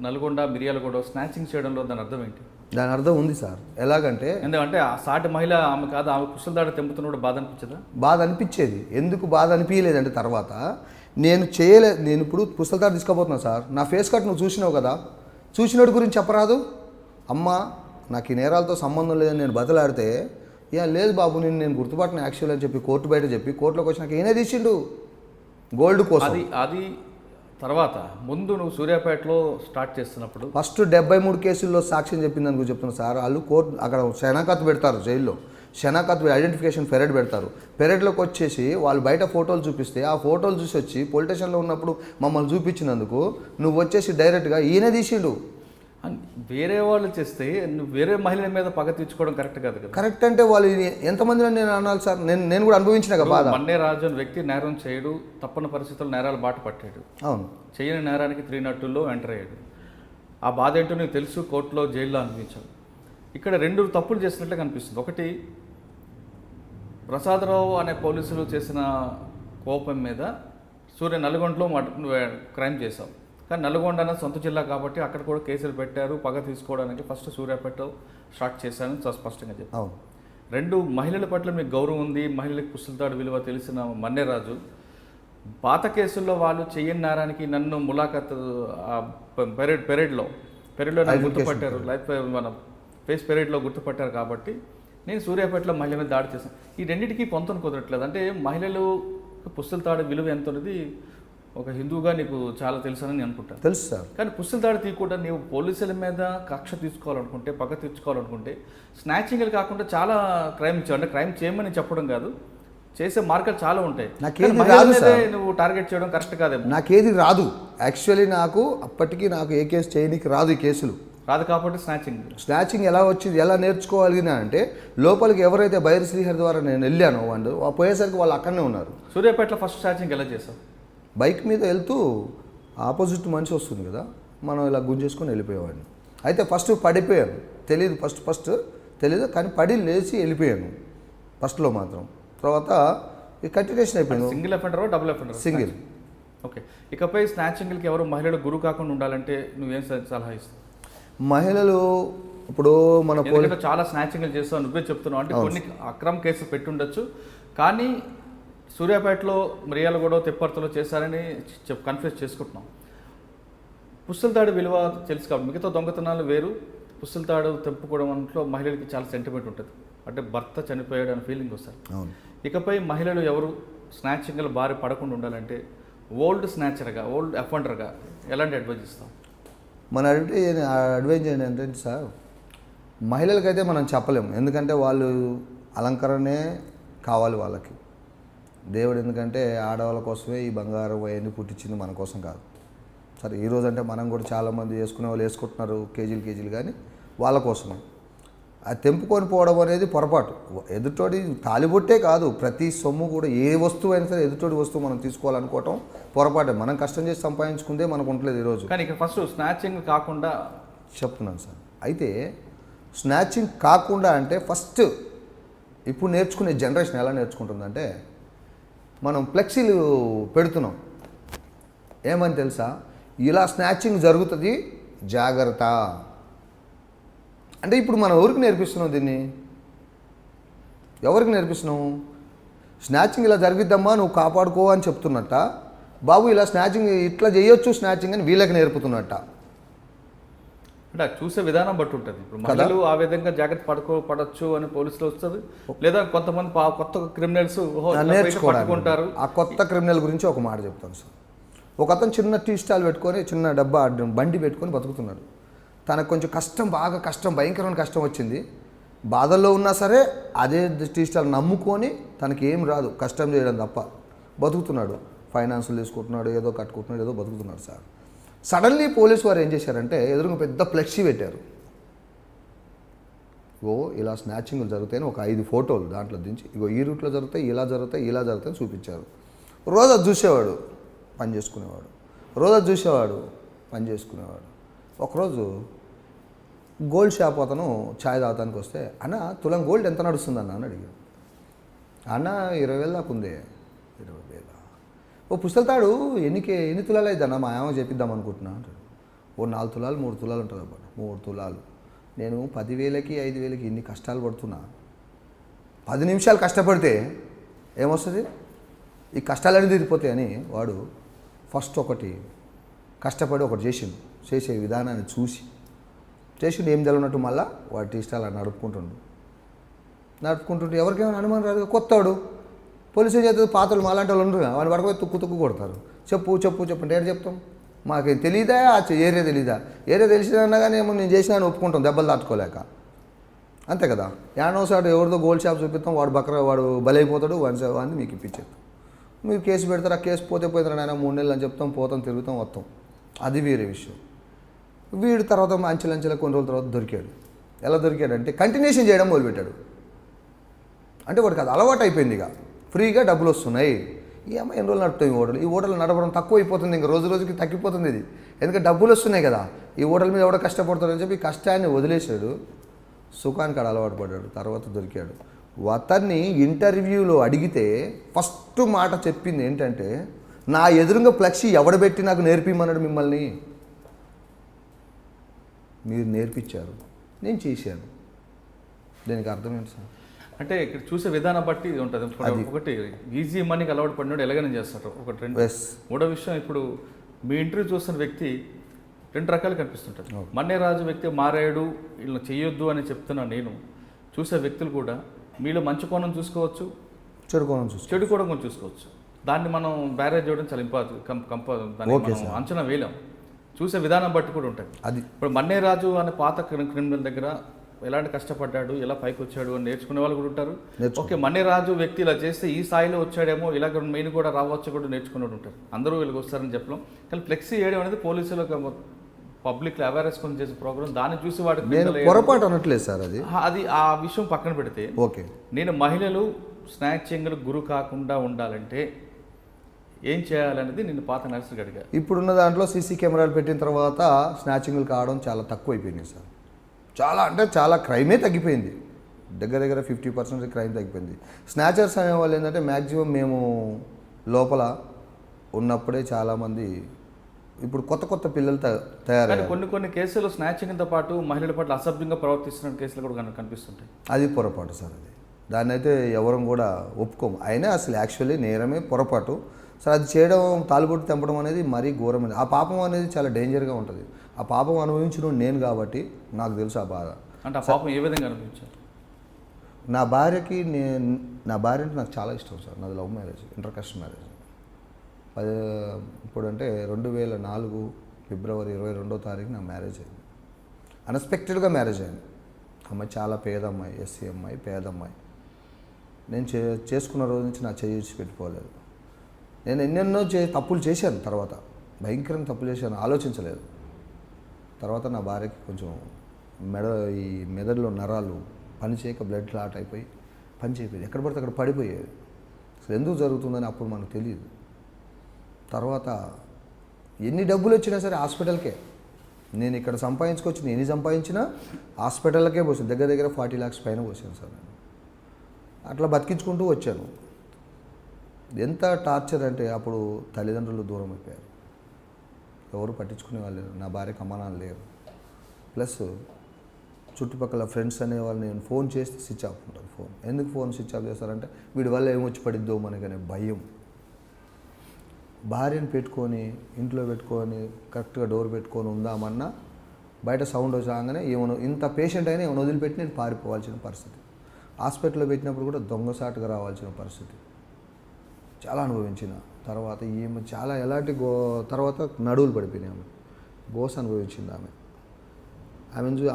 నల్గొండ, మిర్యాలగూడ స్నాచింగ్ చేయడంలో దాని అర్థం ఏంటి? దాని అర్థం ఉంది సార్. ఎలాగంటే ఎందుకంటే ఆ సాటి మహిళ ఆమె కాదు, ఆమె పుస్తల తాడు తెంపుతున్నప్పుడు బాధ అనిపించదా? బాధ అనిపించేది. ఎందుకు బాధ అనిపించలేదంటే తర్వాత నేను ఇప్పుడు పుస్తల తాడు తీసుకోబోతున్నా సార్, నా ఫేస్ కట్ నువ్వు చూసినావు కదా, చూసినోడి గురించి చెప్పరాదు. అమ్మ నాకు ఈ నేరాలతో సంబంధం లేదని నేను బతలాడితే, లేదు బాబు నేను గుర్తుపట్టిన యాక్చువల్ అని చెప్పి కోర్టు బయట చెప్పి కోర్టులోకి వచ్చినాక ఏనే తీసిండు గోల్డ్ కోసం. అది తర్వాత ముందు నువ్వు సూర్యాపేటలో స్టార్ట్ చేస్తున్నప్పుడు ఫస్ట్ 73 కేసుల్లో సాక్ష్యం చెప్పింది అనుకో చెప్తున్నా సార్. వాళ్ళు కోర్టు అక్కడ శనాఖత్ పెడతారు, జైల్లో శనాఖత్ ఐడెంటిఫికేషన్ పెరేడ్ పెడతారు. పెరేడ్లోకి వచ్చేసి వాళ్ళు బయట ఫోటోలు చూపిస్తే ఆ ఫోటోలు చూసి వచ్చి పోలీస్ స్టేషన్లో ఉన్నప్పుడు మమ్మల్ని చూపించినందుకు నువ్వు వచ్చేసి డైరెక్ట్గా ఈయన తీసిండు. వేరే వాళ్ళు చేస్తే నువ్వు వేరే మహిళల మీద పగ తీర్చుకోవడం కరెక్ట్ కాదు కదా. కరెక్ట్ అంటే వాళ్ళు ఎంతమందిలో నేను అనాలి సార్, నేను కూడా అనుభవించిన బాధ. మన్నెరాజు అనే వ్యక్తి నేరం చేయడు, తప్పని పరిస్థితుల్లో నేరాలు బాట పట్టాడు. అవును, చేయని నేరానికి 302లో ఎంటర్ అయ్యాడు. ఆ బాధ ఏంటో నీకు తెలుసు, కోర్టులో జైల్లో అనిపించావు. ఇక్కడ 2 తప్పులు చేసినట్లే కనిపిస్తుంది. ఒకటి, ప్రసాదరావు అనే పోలీసులు చేసిన కోపం మీద నల్గొండలో క్రైమ్ చేశావు. కానీ నల్గొండ అన్న సొంత జిల్లా కాబట్టి అక్కడ కూడా కేసులు పెట్టారు. పగ తీసుకోవడానికి ఫస్ట్ సూర్యాపేటలో స్టార్ట్ చేశాను స్పష్టంగా చెప్పాను. 2, మహిళల పట్ల మీకు గౌరవం ఉంది, మహిళలకు పుస్తల తాడు విలువ తెలిసిన మన్నెరాజు పాత కేసుల్లో వాళ్ళు చెయ్యని నేరానికి నన్ను ములాఖత్ పెరేడ్లో నన్ను గుర్తుపట్టారు, లేకపోతే మన ఫేస్ పెరేడ్లో గుర్తుపట్టారు కాబట్టి నేను సూర్యాపేటలో మహిళల మీద దాడి చేశాను. ఈ రెండింటికి పొంతన కుదరట్లేదు. అంటే మహిళలు పుస్తల తాడు విలువ ఎంత అనేది ఒక హిందువుగా నీకు చాలా తెలుసని నేను అనుకుంటాను. తెలుసు సార్. కానీ పుస్తల తాడు తీయకుండా నీవు పోలీసుల మీద కక్ష తీసుకోవాలనుకుంటే, పగ తీర్చుకోవాలనుకుంటే స్నాచింగ్లు కాకుండా చాలా క్రైమ్ ఇచ్చావు. అంటే క్రైమ్ చేయమని చెప్పడం కాదు, చేసే మార్గాలు చాలా ఉంటాయి. నువ్వు టార్గెట్ చేయడం కరెక్ట్ కాదేమో. నాకేది రాదు యాక్చువల్లీ. అప్పటికి నాకు ఏ కేసు చేయడానికి రాదు. ఈ కేసులు రాదు కాబట్టి స్నాచింగ్ ఎలా వచ్చింది, ఎలా నేర్చుకోగలిగినా అంటే లోపలికి ఎవరైతే బైర్ శ్రీహరి ద్వారా నేను వెళ్ళానో వాళ్ళు పోయేసరికి వాళ్ళు అక్కడనే ఉన్నారు. సూర్యాపేటలో ఫస్ట్ స్నాచింగ్ ఎలా చేసావు? బైక్ మీద వెళ్తూ ఆపోజిట్ మనిషి వస్తుంది కదా, మనం ఇలా గుంజేసుకొని వెళ్ళిపోయేవాడిని. అయితే ఫస్ట్ పడిపోయాను, తెలియదు, ఫస్ట్ తెలియదు, కానీ పడి లేచి వెళ్ళిపోయాను ఫస్ట్లో మాత్రం. తర్వాత ఈ కంటిన్యూషన్ అయిపోయింది. Single offender, double offender? Single. Okay. ఇకపై స్నాచింగ్లకి ఎవరు మహిళలు గురి కాకుండా ఉండాలంటే నువ్వేం సలహా ఇస్తావు? మహిళలు ఇప్పుడు మన పోలీసులు చాలా స్నాచింగ్లు చేస్తావు, నువ్వే చెప్తున్నావు. అంటే కొన్ని అక్రమ కేసులు పెట్టుండొచ్చు, కానీ సూర్యాపేటలో, మిర్యాలగూడ, తిప్పర్తిలో చేశారని కన్ఫ్యూజ్ చేసుకుంటున్నాం. పుస్తల తాడు విలువ తెలుసు కాబట్టి మిగతా దొంగతనాలు వేరు. పుస్తల తాడు తెంపుకోవడం అంట్లో మహిళలకి చాలా సెంటిమెంట్ ఉంటుంది. అంటే భర్త చనిపోయాడు అనే ఫీలింగ్ వస్తారు. ఇకపై మహిళలు ఎవరు స్నాచింగ్లు బారి పడకుండా ఉండాలంటే ఓల్డ్ స్నాచర్గా, ఓల్డ్ అఫెండర్గా ఎలాంటి అడ్వైజ్ ఇస్తాం? మన అడ్వైజ్ ఏంటంటే సార్, మహిళలకైతే మనం చెప్పలేము. ఎందుకంటే వాళ్ళు అలంకరణే కావాలి వాళ్ళకి. దేవుడు ఎందుకంటే ఆడవాళ్ళ కోసమే ఈ బంగారం అవన్నీ పుట్టించింది, మన కోసం కాదు. సరే ఈరోజు అంటే మనం కూడా చాలామంది వేసుకునే వాళ్ళు వేసుకుంటున్నారు కేజీలు, కానీ వాళ్ళ కోసమే. అది తెంపుకొని పోవడం అనేది పొరపాటు. ఎదుటోడి తాలిబొట్టే కాదు, ప్రతి సొమ్ము కూడా ఏ వస్తువు అయినా సరే ఎదుటోడి వస్తువు మనం తీసుకోవాలనుకోవటం పొరపాటే. మనం కష్టం చేసి సంపాదించుకుందే మనకు ఉండలేదు ఈరోజు. కానీ ఇక్కడ ఫస్ట్ స్నాచింగ్ కాకుండా చెప్తున్నాను సార్. అయితే స్నాచింగ్ కాకుండా అంటే ఫస్ట్ ఇప్పుడు నేర్చుకునే జనరేషన్ ఎలా నేర్చుకుంటుందంటే, మనం ఫ్లెక్సీలు పెడుతున్నాం, ఏమని తెలుసా, ఇలా స్నాచింగ్ జరుగుతుంది జాగ్రత్త అంటే. ఇప్పుడు మనం ఎవరికి నేర్పిస్తున్నాం దీన్ని? ఎవరికి నేర్పిస్తున్నాము? స్నాచింగ్ ఇలా జరిగిద్దమ్మా నువ్వు కాపాడుకో అని చెప్తున్నట్ట, బాబు ఇలా స్నాచింగ్ ఇట్లా చేయొచ్చు స్నాచింగ్ అని వీళ్ళకి నేర్పుతున్నట్ట. అంటే అది చూసే విధానం బట్టి ఉంటుంది. ఇప్పుడు మహిళలు ఆ విధంగా జాగ్రత్త పడొచ్చు అని పోలీసులు వస్తుంది, లేదా కొంతమంది కొత్త క్రిమినల్స్ నేర్చుకుంటారు. ఆ కొత్త క్రిమినల్ గురించి ఒక మాట చెప్తాను సార్. ఒక అతను చిన్న టీ స్టాల్ పెట్టుకొని, చిన్న డబ్బా బండి పెట్టుకొని బతుకుతున్నాడు. తనకు కొంచెం కష్టం, బాగా కష్టం, భయంకరమైన కష్టం వచ్చింది. బాధల్లో ఉన్నా సరే అదే టీ స్టాల్ నమ్ముకొని తనకి ఏం రాదు, కష్టం చేయడం తప్ప బతుకుతున్నాడు. ఫైనాన్సులు తీసుకుంటున్నాడు, ఏదో కట్టుకుంటున్నాడు, ఏదో బతుకుతున్నాడు సార్. సడన్లీ పోలీసు వారు ఏం చేశారంటే ఎదురుగా పెద్ద ఫ్లెక్సీ పెట్టారు. ఇలా స్నాచింగ్లు జరుగుతాయని ఒక 5 ఫోటోలు దాంట్లో దించి, ఈ రూట్లో జరుగుతాయి, ఇలా జరుగుతాయి, ఇలా జరుగుతాయని చూపించారు. రోజు అది చూసేవాడు, పని చేసుకునేవాడు. రోజు అది చూసేవాడు, పని చేసుకునేవాడు. ఒకరోజు గోల్డ్ షాప్ అతను ఛాయ్ తాగడానికి వస్తే, అన్న తులం గోల్డ్ ఎంత నడుస్తుంది అన్న అని అడిగాడు. అన్న 20,000 దాకా ఉంది. 20,000 ఓ పుస్తకాడు ఎన్ని తులాలు అయిద్దన్న మా ఏమో చెప్పిద్దాం అనుకుంటున్నా అంటాడు. ఓ 4 తులాలు 3 తులాలు ఉంటుంది అన్నమాట. 3 తులాలు నేను 10,000కి 5,000కి ఇన్ని కష్టాలు పడుతున్నా. 10 నిమిషాలు కష్టపడితే ఏమొస్తుంది, ఈ కష్టాలన్నీ తీరిపోతాయని వాడు ఫస్ట్ ఒకటి కష్టపడి ఒకటి చేసే విధానాన్ని చేసిండు ఏం తెలియనట్టు మళ్ళీ వాడి టీ స్టాల్ నడుపుకుంటుంటే ఎవరికేమైనా అనుమానం రాదు. కొత్తవాడు పోలీసు చేస్తే పాతలు మాలాంటి వాళ్ళు ఉండరు, వాడిని పడుకొని తుక్కు కొడతారు. చెప్పు అంటే ఏడు చెప్తాం, మాకేం తెలీదా, ఏరియా తెలీదా? ఏరియా తెలిసినా కానీ ఏమో నేను చేసినా అని ఒప్పుకుంటాం, దెబ్బలు దాటుకోలేక. అంతే కదా. యానోసాడు ఎవరిదో గోల్డ్ షాప్ చూపిస్తాం, వాడు బలైపోతాడు, వాడిని మీకు ఇప్పించేస్తాం. మీరు కేసు పెడతారు, ఆ కేసు పోతే పోయితారు నాయన 3 నెలలు అని చెప్తాం, పోతాం, తిరుగుతాం, వస్తాం. అది వేరే విషయం. వీడు తర్వాత అంచెలంచెల కొన్ని రోజుల తర్వాత దొరికాడు. ఎలా దొరికాడంటే కంటిన్యూషన్ చేయడం మొదలుపెట్టాడు. అంటే వాడికి అది అలవాటు అయిపోయింది. ఇక ఫ్రీగా డబ్బులు వస్తున్నాయి, ఏమో ఎన్ని రోజులు నడుపుతాయి ఈ ఓటలు నడపడం తక్కువ అయిపోతుంది, ఇంకా రోజు రోజుకి తగ్గిపోతుంది ఇది. ఎందుకంటే డబ్బులు వస్తున్నాయి కదా, ఈ ఓటల మీద ఎవడో కష్టపడతాడని చెప్పి కష్టాన్ని వదిలేశాడు, సుఖానికి అలవాటు పడ్డాడు. తర్వాత దొరికాడు. అతన్ని ఇంటర్వ్యూలో అడిగితే ఫస్ట్ మాట చెప్పింది ఏంటంటే, నా ఎదురుగా ఫ్లెక్సీ ఎవడబెట్టి నాకు నేర్పిమన్నాడు మిమ్మల్ని, మీరు నేర్పించారు, నేను చేశాను. దీనికి అర్థం ఏంటి సార్? అంటే ఇక్కడ చూసే విధానం బట్టి ఉంటుంది. ఒకటి ఈజీ మనీకి అలవాటు పడినాడు ఎలాగైనా చేస్తారు, ఒకటి. 2 మూడో విషయం, ఇప్పుడు మీ ఇంటర్వ్యూ చూస్తున్న వ్యక్తి 2 రకాలు కనిపిస్తుంటారు. మన్నేరాజు వ్యక్తి మారాడు, వీళ్ళని చెయ్యొద్దు అని చెప్తున్నాను నేను. చూసే వ్యక్తులు కూడా మీలో మంచి కోణం చూసుకోవచ్చు, చెడు కోణం చూసుకోవచ్చు. దాన్ని మనం బ్యారేజ్ చేయడం చాలా ఇంపార్టెంట్. అంచనా వేయలేం, చూసే విధానం బట్టి కూడా ఉంటుంది. అది ఇప్పుడు మన్నేరాజు అనే పాత క్రిమినల్ దగ్గర ఎలాంటి కష్టపడ్డాడు, ఎలా పైకి వచ్చాడు అని నేర్చుకునే వాళ్ళు కూడా ఉంటారు. ఓకే, మన్నేరాజు వ్యక్తి ఇలా చేస్తే ఈ స్థాయిలో వచ్చాడేమో, ఇలాగ మెయిన్ కూడా రావచ్చు కూడా నేర్చుకునే ఉంటారు. అందరూ వీళ్ళకి వస్తారని చెప్పలేం. కానీ ఫ్లెక్సీ చేయడం అనేది పోలీసులకు పబ్లిక్లో అవేర్నెస్ కోసం చేసే ప్రోగ్రామ్, దాన్ని చూసి వాడికి పొరపాటు అనట్లేదు సార్. అది ఆ విషయం పక్కన పెడితే, ఓకే, నేను మహిళలు స్నాచింగ్లు గురి కాకుండా ఉండాలంటే ఏం చేయాలనేది నేను పాత నర్సులు అడిగాను. ఇప్పుడున్న దాంట్లో సీసీ కెమెరాలు పెట్టిన తర్వాత స్నాచింగ్లు కావడం చాలా తక్కువ అయిపోయినాయి సార్. చాలా క్రైమే తగ్గిపోయింది. దగ్గర 50% క్రైమ్ తగ్గిపోయింది. స్నాచర్స్ అనేవాళ్ళు ఏంటంటే మ్యాక్సిమం మేము లోపల ఉన్నప్పుడే చాలామంది ఇప్పుడు కొత్త పిల్లలు తయారయ్యారు. కొన్ని కేసులు స్నాచింగ్తో పాటు మహిళల పట్ల అసభ్యంగా ప్రవర్తిస్తున్న కేసులు కూడా కనిపిస్తుంటాయి. అది పొరపాటు సార్. దాన్ని అయితే ఎవరం కూడా ఒప్పుకోము. అయినా అసలు యాక్చువల్లీ నేరమే, పొరపాటు సార్. అది చేయడం, తాలుబొట్టు తెంపడం అనేది మరీ ఘోరమైనది. ఆ పాపం అనేది చాలా డేంజర్గా ఉంటుంది. ఆ పాపం అనుభవించడం నేను కాబట్టి నాకు తెలుసు ఆ బాధ. అంటే ఆ పాపం ఏ విధంగా అనిపించారు? నా భార్య అంటే నాకు చాలా ఇష్టం సార్. నాది లవ్ మ్యారేజ్, ఇంటర్కాస్ట్ మ్యారేజ్. ఇప్పుడంటే 2004 ఫిబ్రవరి 22వ తారీఖు నా మ్యారేజ్ అయింది. అన్ఎక్స్పెక్టెడ్గా మ్యారేజ్ అయింది. అమ్మాయి చాలా పేదమ్మాయి, ఎస్సీ అమ్మాయి, పేదమ్మాయి. నేను చేసుకున్న రోజు నుంచి నా చేసి పెట్టుకోలేదు. నేను ఎన్నెన్నో తప్పులు చేశాను, తర్వాత భయంకరంగా తప్పులు చేశాను, ఆలోచించలేదు. తర్వాత నా భార్యకి కొంచెం మెదడులో నరాలు పని చేయక బ్లడ్ క్లాట్ అయిపోయి పని చేయకపోయేది, ఎక్కడ పడితే అక్కడ పడిపోయేది. అసలు ఎందుకు జరుగుతుందని అప్పుడు మనకు తెలియదు. తర్వాత ఎన్ని డబ్బులు వచ్చినా సరే హాస్పిటల్కే, నేను ఇక్కడ సంపాదించుకొచ్చి ఎన్ని సంపాదించినా హాస్పిటల్కే పోసాను. దగ్గర దగ్గర 40 lakhs పైన పోసాను సార్ నేను. అట్లా బతికించుకుంటూ వచ్చాను. ఎంత టార్చర్ అంటే అప్పుడు తల్లిదండ్రులు దూరం అయిపోయారు, ఎవరు పట్టించుకునే వాళ్ళు లేరు, నా భార్యకు అమ్మానాలు లేరు. ప్లస్ చుట్టుపక్కల ఫ్రెండ్స్ అనేవాళ్ళు నేను ఫోన్ చేస్తే స్విచ్ ఆఫ్ ఉంటారు ఫోన్. ఎందుకు ఫోన్ స్విచ్ ఆఫ్ చేస్తారంటే వీడి వల్ల ఏమొచ్చి పడిద్దో మనకనే భయం. భార్యను పెట్టుకొని ఇంట్లో పెట్టుకొని కరెక్ట్గా డోర్ పెట్టుకొని ఉందామన్నా బయట సౌండ్ రాగానే ఏమో ఇంత పేషెంట్ అయినా ఏమైనా వదిలిపెట్టి నేను పారిపోవాల్సిన పరిస్థితి. హాస్పిటల్లో పెట్టినప్పుడు కూడా దొంగసాటుగా రావాల్సిన పరిస్థితి చాలా అనుభవించిన. తర్వాత ఈమె చాలా ఎలాంటి తర్వాత నడువులు పడిపోయినాయి. ఆమె గోస అనుభవించింది.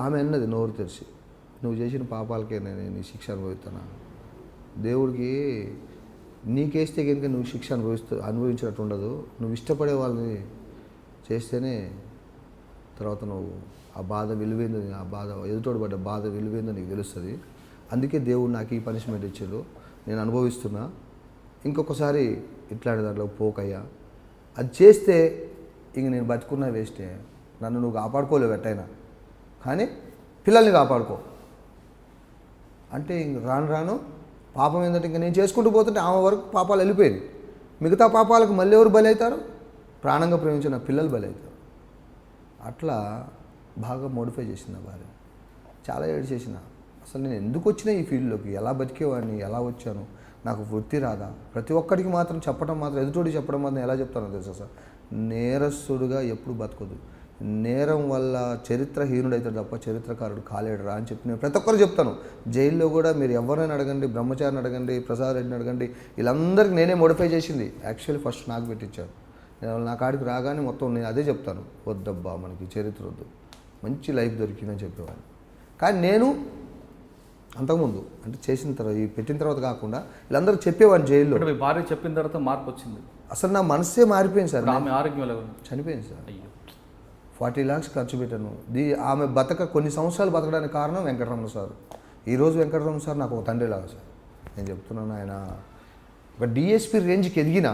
ఆమె అన్నది నోరు తెరిచి, నువ్వు చేసిన పాపాలకే నేను నీ శిక్ష అనుభవిస్తాను. దేవుడికి నీకేస్తే కనుక నువ్వు శిక్ష అనుభవించినట్టు ఉండదు. నువ్వు ఇష్టపడే వాళ్ళని చేస్తేనే తర్వాత నువ్వు ఆ బాధ విలువైందో, ఆ బాధ ఎదుటోడు పడ్డ బాధ విలువైందో నీకు తెలుస్తుంది. అందుకే దేవుడు నాకు ఈ పనిష్మెంట్ ఇచ్చాడు, నేను అనుభవిస్తున్నా. ఇంకొకసారి ఇట్లాంటి దాంట్లో పోకయ్యా, అది చేస్తే ఇంక నేను బతుకున్నా వేస్టే. నన్ను నువ్వు కాపాడుకోలేవు ఎట్టయినా, కానీ పిల్లల్ని కాపాడుకో అంటే ఇంక రాను రాను పాపం ఏంటంటే ఇంక నేను చేసుకుంటూ పోతుంటే ఆమె వరకు పాపాలు వెళ్ళిపోయింది. మిగతా పాపాలకు మళ్ళీ ఎవరు బలి అవుతారు? ప్రాణంగా ప్రేమించిన పిల్లలు బలి అవుతారు. అట్లా బాగా మోడిఫై చేసిన భార్య, చాలా ఏడు చేసిన. అసలు నేను ఎందుకు వచ్చినా ఈ ఫీల్డ్లోకి, ఎలా బతికేవాడిని, ఎలా వచ్చాను, నాకు వృత్తి రాదా? ప్రతి ఒక్కడికి మాత్రం చెప్పడం మాత్రం, ఎదుటోడికి చెప్పడం మాత్రం ఎలా చెప్తానో తెలుసా సార్, నేరస్తుడుగా ఎప్పుడు బతకదు. నేరం వల్ల చరిత్రహీనుడైతే తప్ప చరిత్రకారుడు కాలేడురా అని చెప్పి నేను ప్రతి ఒక్కరు చెప్తాను. జైల్లో కూడా మీరు ఎవరైనా అడగండి, బ్రహ్మచారిని అడగండి, ప్రసాద్ రెడ్డిని అడగండి, వీళ్ళందరికీ నేనే మోడిఫై చేసింది. యాక్చువల్లీ ఫస్ట్ నాకు పెట్టించారు. నేను నా కాడికి రాగానే మొత్తం నేను అదే చెప్తాను, వద్దబ్బా మనకి చరిత్ర వద్దు, మంచి లైఫ్ దొరికిందని చెప్పేవాడిని. కానీ నేను అంతకుముందు అంటే చేసిన తర్వాత, ఈ పెట్టిన తర్వాత కాకుండా వీళ్ళందరూ చెప్పేవాడిని జైల్లో. మీ భార్య చెప్పిన తర్వాత మార్పు వచ్చింది? అసలు నా మనసే మారిపోయింది సార్. ఆమె ఆరోగ్యం ఎలా ఉంది? చనిపోయింది సార్. అయ్యో, 40 lakhs ఖర్చు పెట్టాను. ఆమె కొన్ని సంవత్సరాలు బతకడానికి కారణం వెంకటరమణ సార్. ఈరోజు వెంకటరమణ సార్ నాకు ఒక తండ్రి లాగా సార్. నేను చెప్తున్నాను, ఆయన ఒక డిఎస్పీ రేంజ్కి ఎదిగినా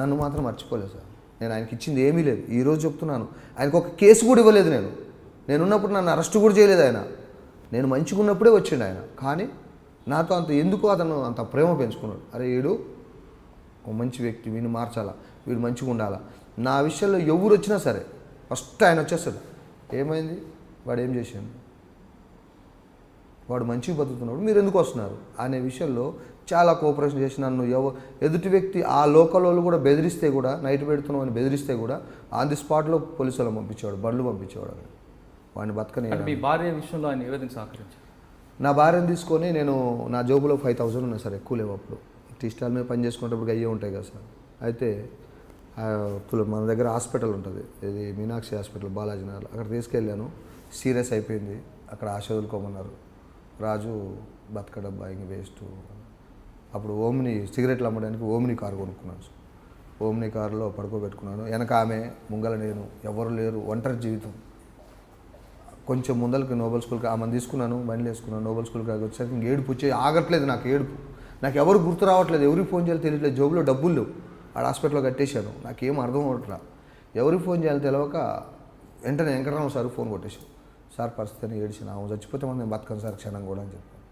నన్ను మాత్రం మర్చిపోలేదు సార్. నేను ఆయనకి ఇచ్చింది ఏమీ లేదు. ఈరోజు చెప్తున్నాను, ఆయనకు ఒక కేసు కూడా ఇవ్వలేదు. నేనున్నప్పుడు నన్ను అరెస్ట్ కూడా చేయలేదు ఆయన. నేను మంచిగా ఉన్నప్పుడే వచ్చిండు ఆయన. కానీ నాతో ఎందుకు అతను అంత ప్రేమ పెంచుకున్నాడు. అరే వీడు ఒక మంచి వ్యక్తి, వీడిని మార్చాలా, వీడు మంచిగా ఉండాలా. నా విషయంలో ఎవరు వచ్చినా సరే ఫస్ట్ ఆయన వచ్చేస్తాడు. ఏమైంది, వాడు ఏం చేశాడు, వాడు మంచిగా బతుకుతున్నాడు, మీరు ఎందుకు వస్తున్నారు అనే విషయంలో చాలా కోఆపరేషన్ చేసి నన్ను ఎదుటి వ్యక్తి ఆ లోకల్ వాళ్ళు కూడా బెదిరిస్తే కూడా, నైట్ పెడుతున్నాం అని బెదిరిస్తే కూడా ఆన్ ది స్పాట్లో పోలీసు వాళ్ళని పంపించేవాడు, బండ్లు పంపించేవాడు. వాడిని బతకని. మీ భార్య విషయంలో ఆయన ఏ విధంగా సహకరించారు? నా భార్యను తీసుకొని నేను, నా జోబులో 5,000 ఉన్నాయి సార్, ఎక్కువ లేవు అప్పుడు. టీ స్టాల్ మీద పని చేసుకునేటప్పుడు అయ్యే ఉంటాయి కదా సార్. అయితే మన దగ్గర హాస్పిటల్ ఉంటుంది, ఇది మీనాక్షి హాస్పిటల్ బాలాజీ నగర్, అక్కడ తీసుకెళ్ళాను. సీరియస్ అయిపోయింది, అక్కడ ఆశ వదులుకోమన్నారు. రాజు బతకడబ్బా ఇంక వేస్ట్. అప్పుడు ఓమ్ని సిగరెట్లు అమ్మడానికి ఓమ్ని కారు కొనుక్కున్నాను సార్. ఓమ్ని కారులో పడుకోబెట్టుకున్నాను. వెనక ఆమె, ముంగల నేను, ఎవరు లేరు, ఒంటరి జీవితం. కొంచెం ముందలకి నోబెల్ స్కూల్కి ఆమెను తీసుకున్నాను, బండి వేసుకున్నాను. నోబెల్ స్కూల్కి వచ్చేసరికి ఇంక ఏడుపు వచ్చి ఆగట్లేదు నాకు. ఏడుపు నాకు ఎవరు గుర్తు రావట్లేదు, ఎవరికి ఫోన్ చేయాలో తెలియట్లేదు. జోబులో డబ్బులు లేవు, ఆడ హాస్పిటల్లో కట్టేశాను. నాకేం అర్థం అవ్వట్లా, ఎవరికి ఫోన్ చేయాలో తెలియక వెంటనే వెంకటరామ సార్ ఫోన్ కొట్టేశాను. సార్ పరిస్థితిని ఏడిచాను, ఆమె చచ్చిపోతే మనం నేను బతకను సార్ క్షణం కూడా అని చెప్పాను.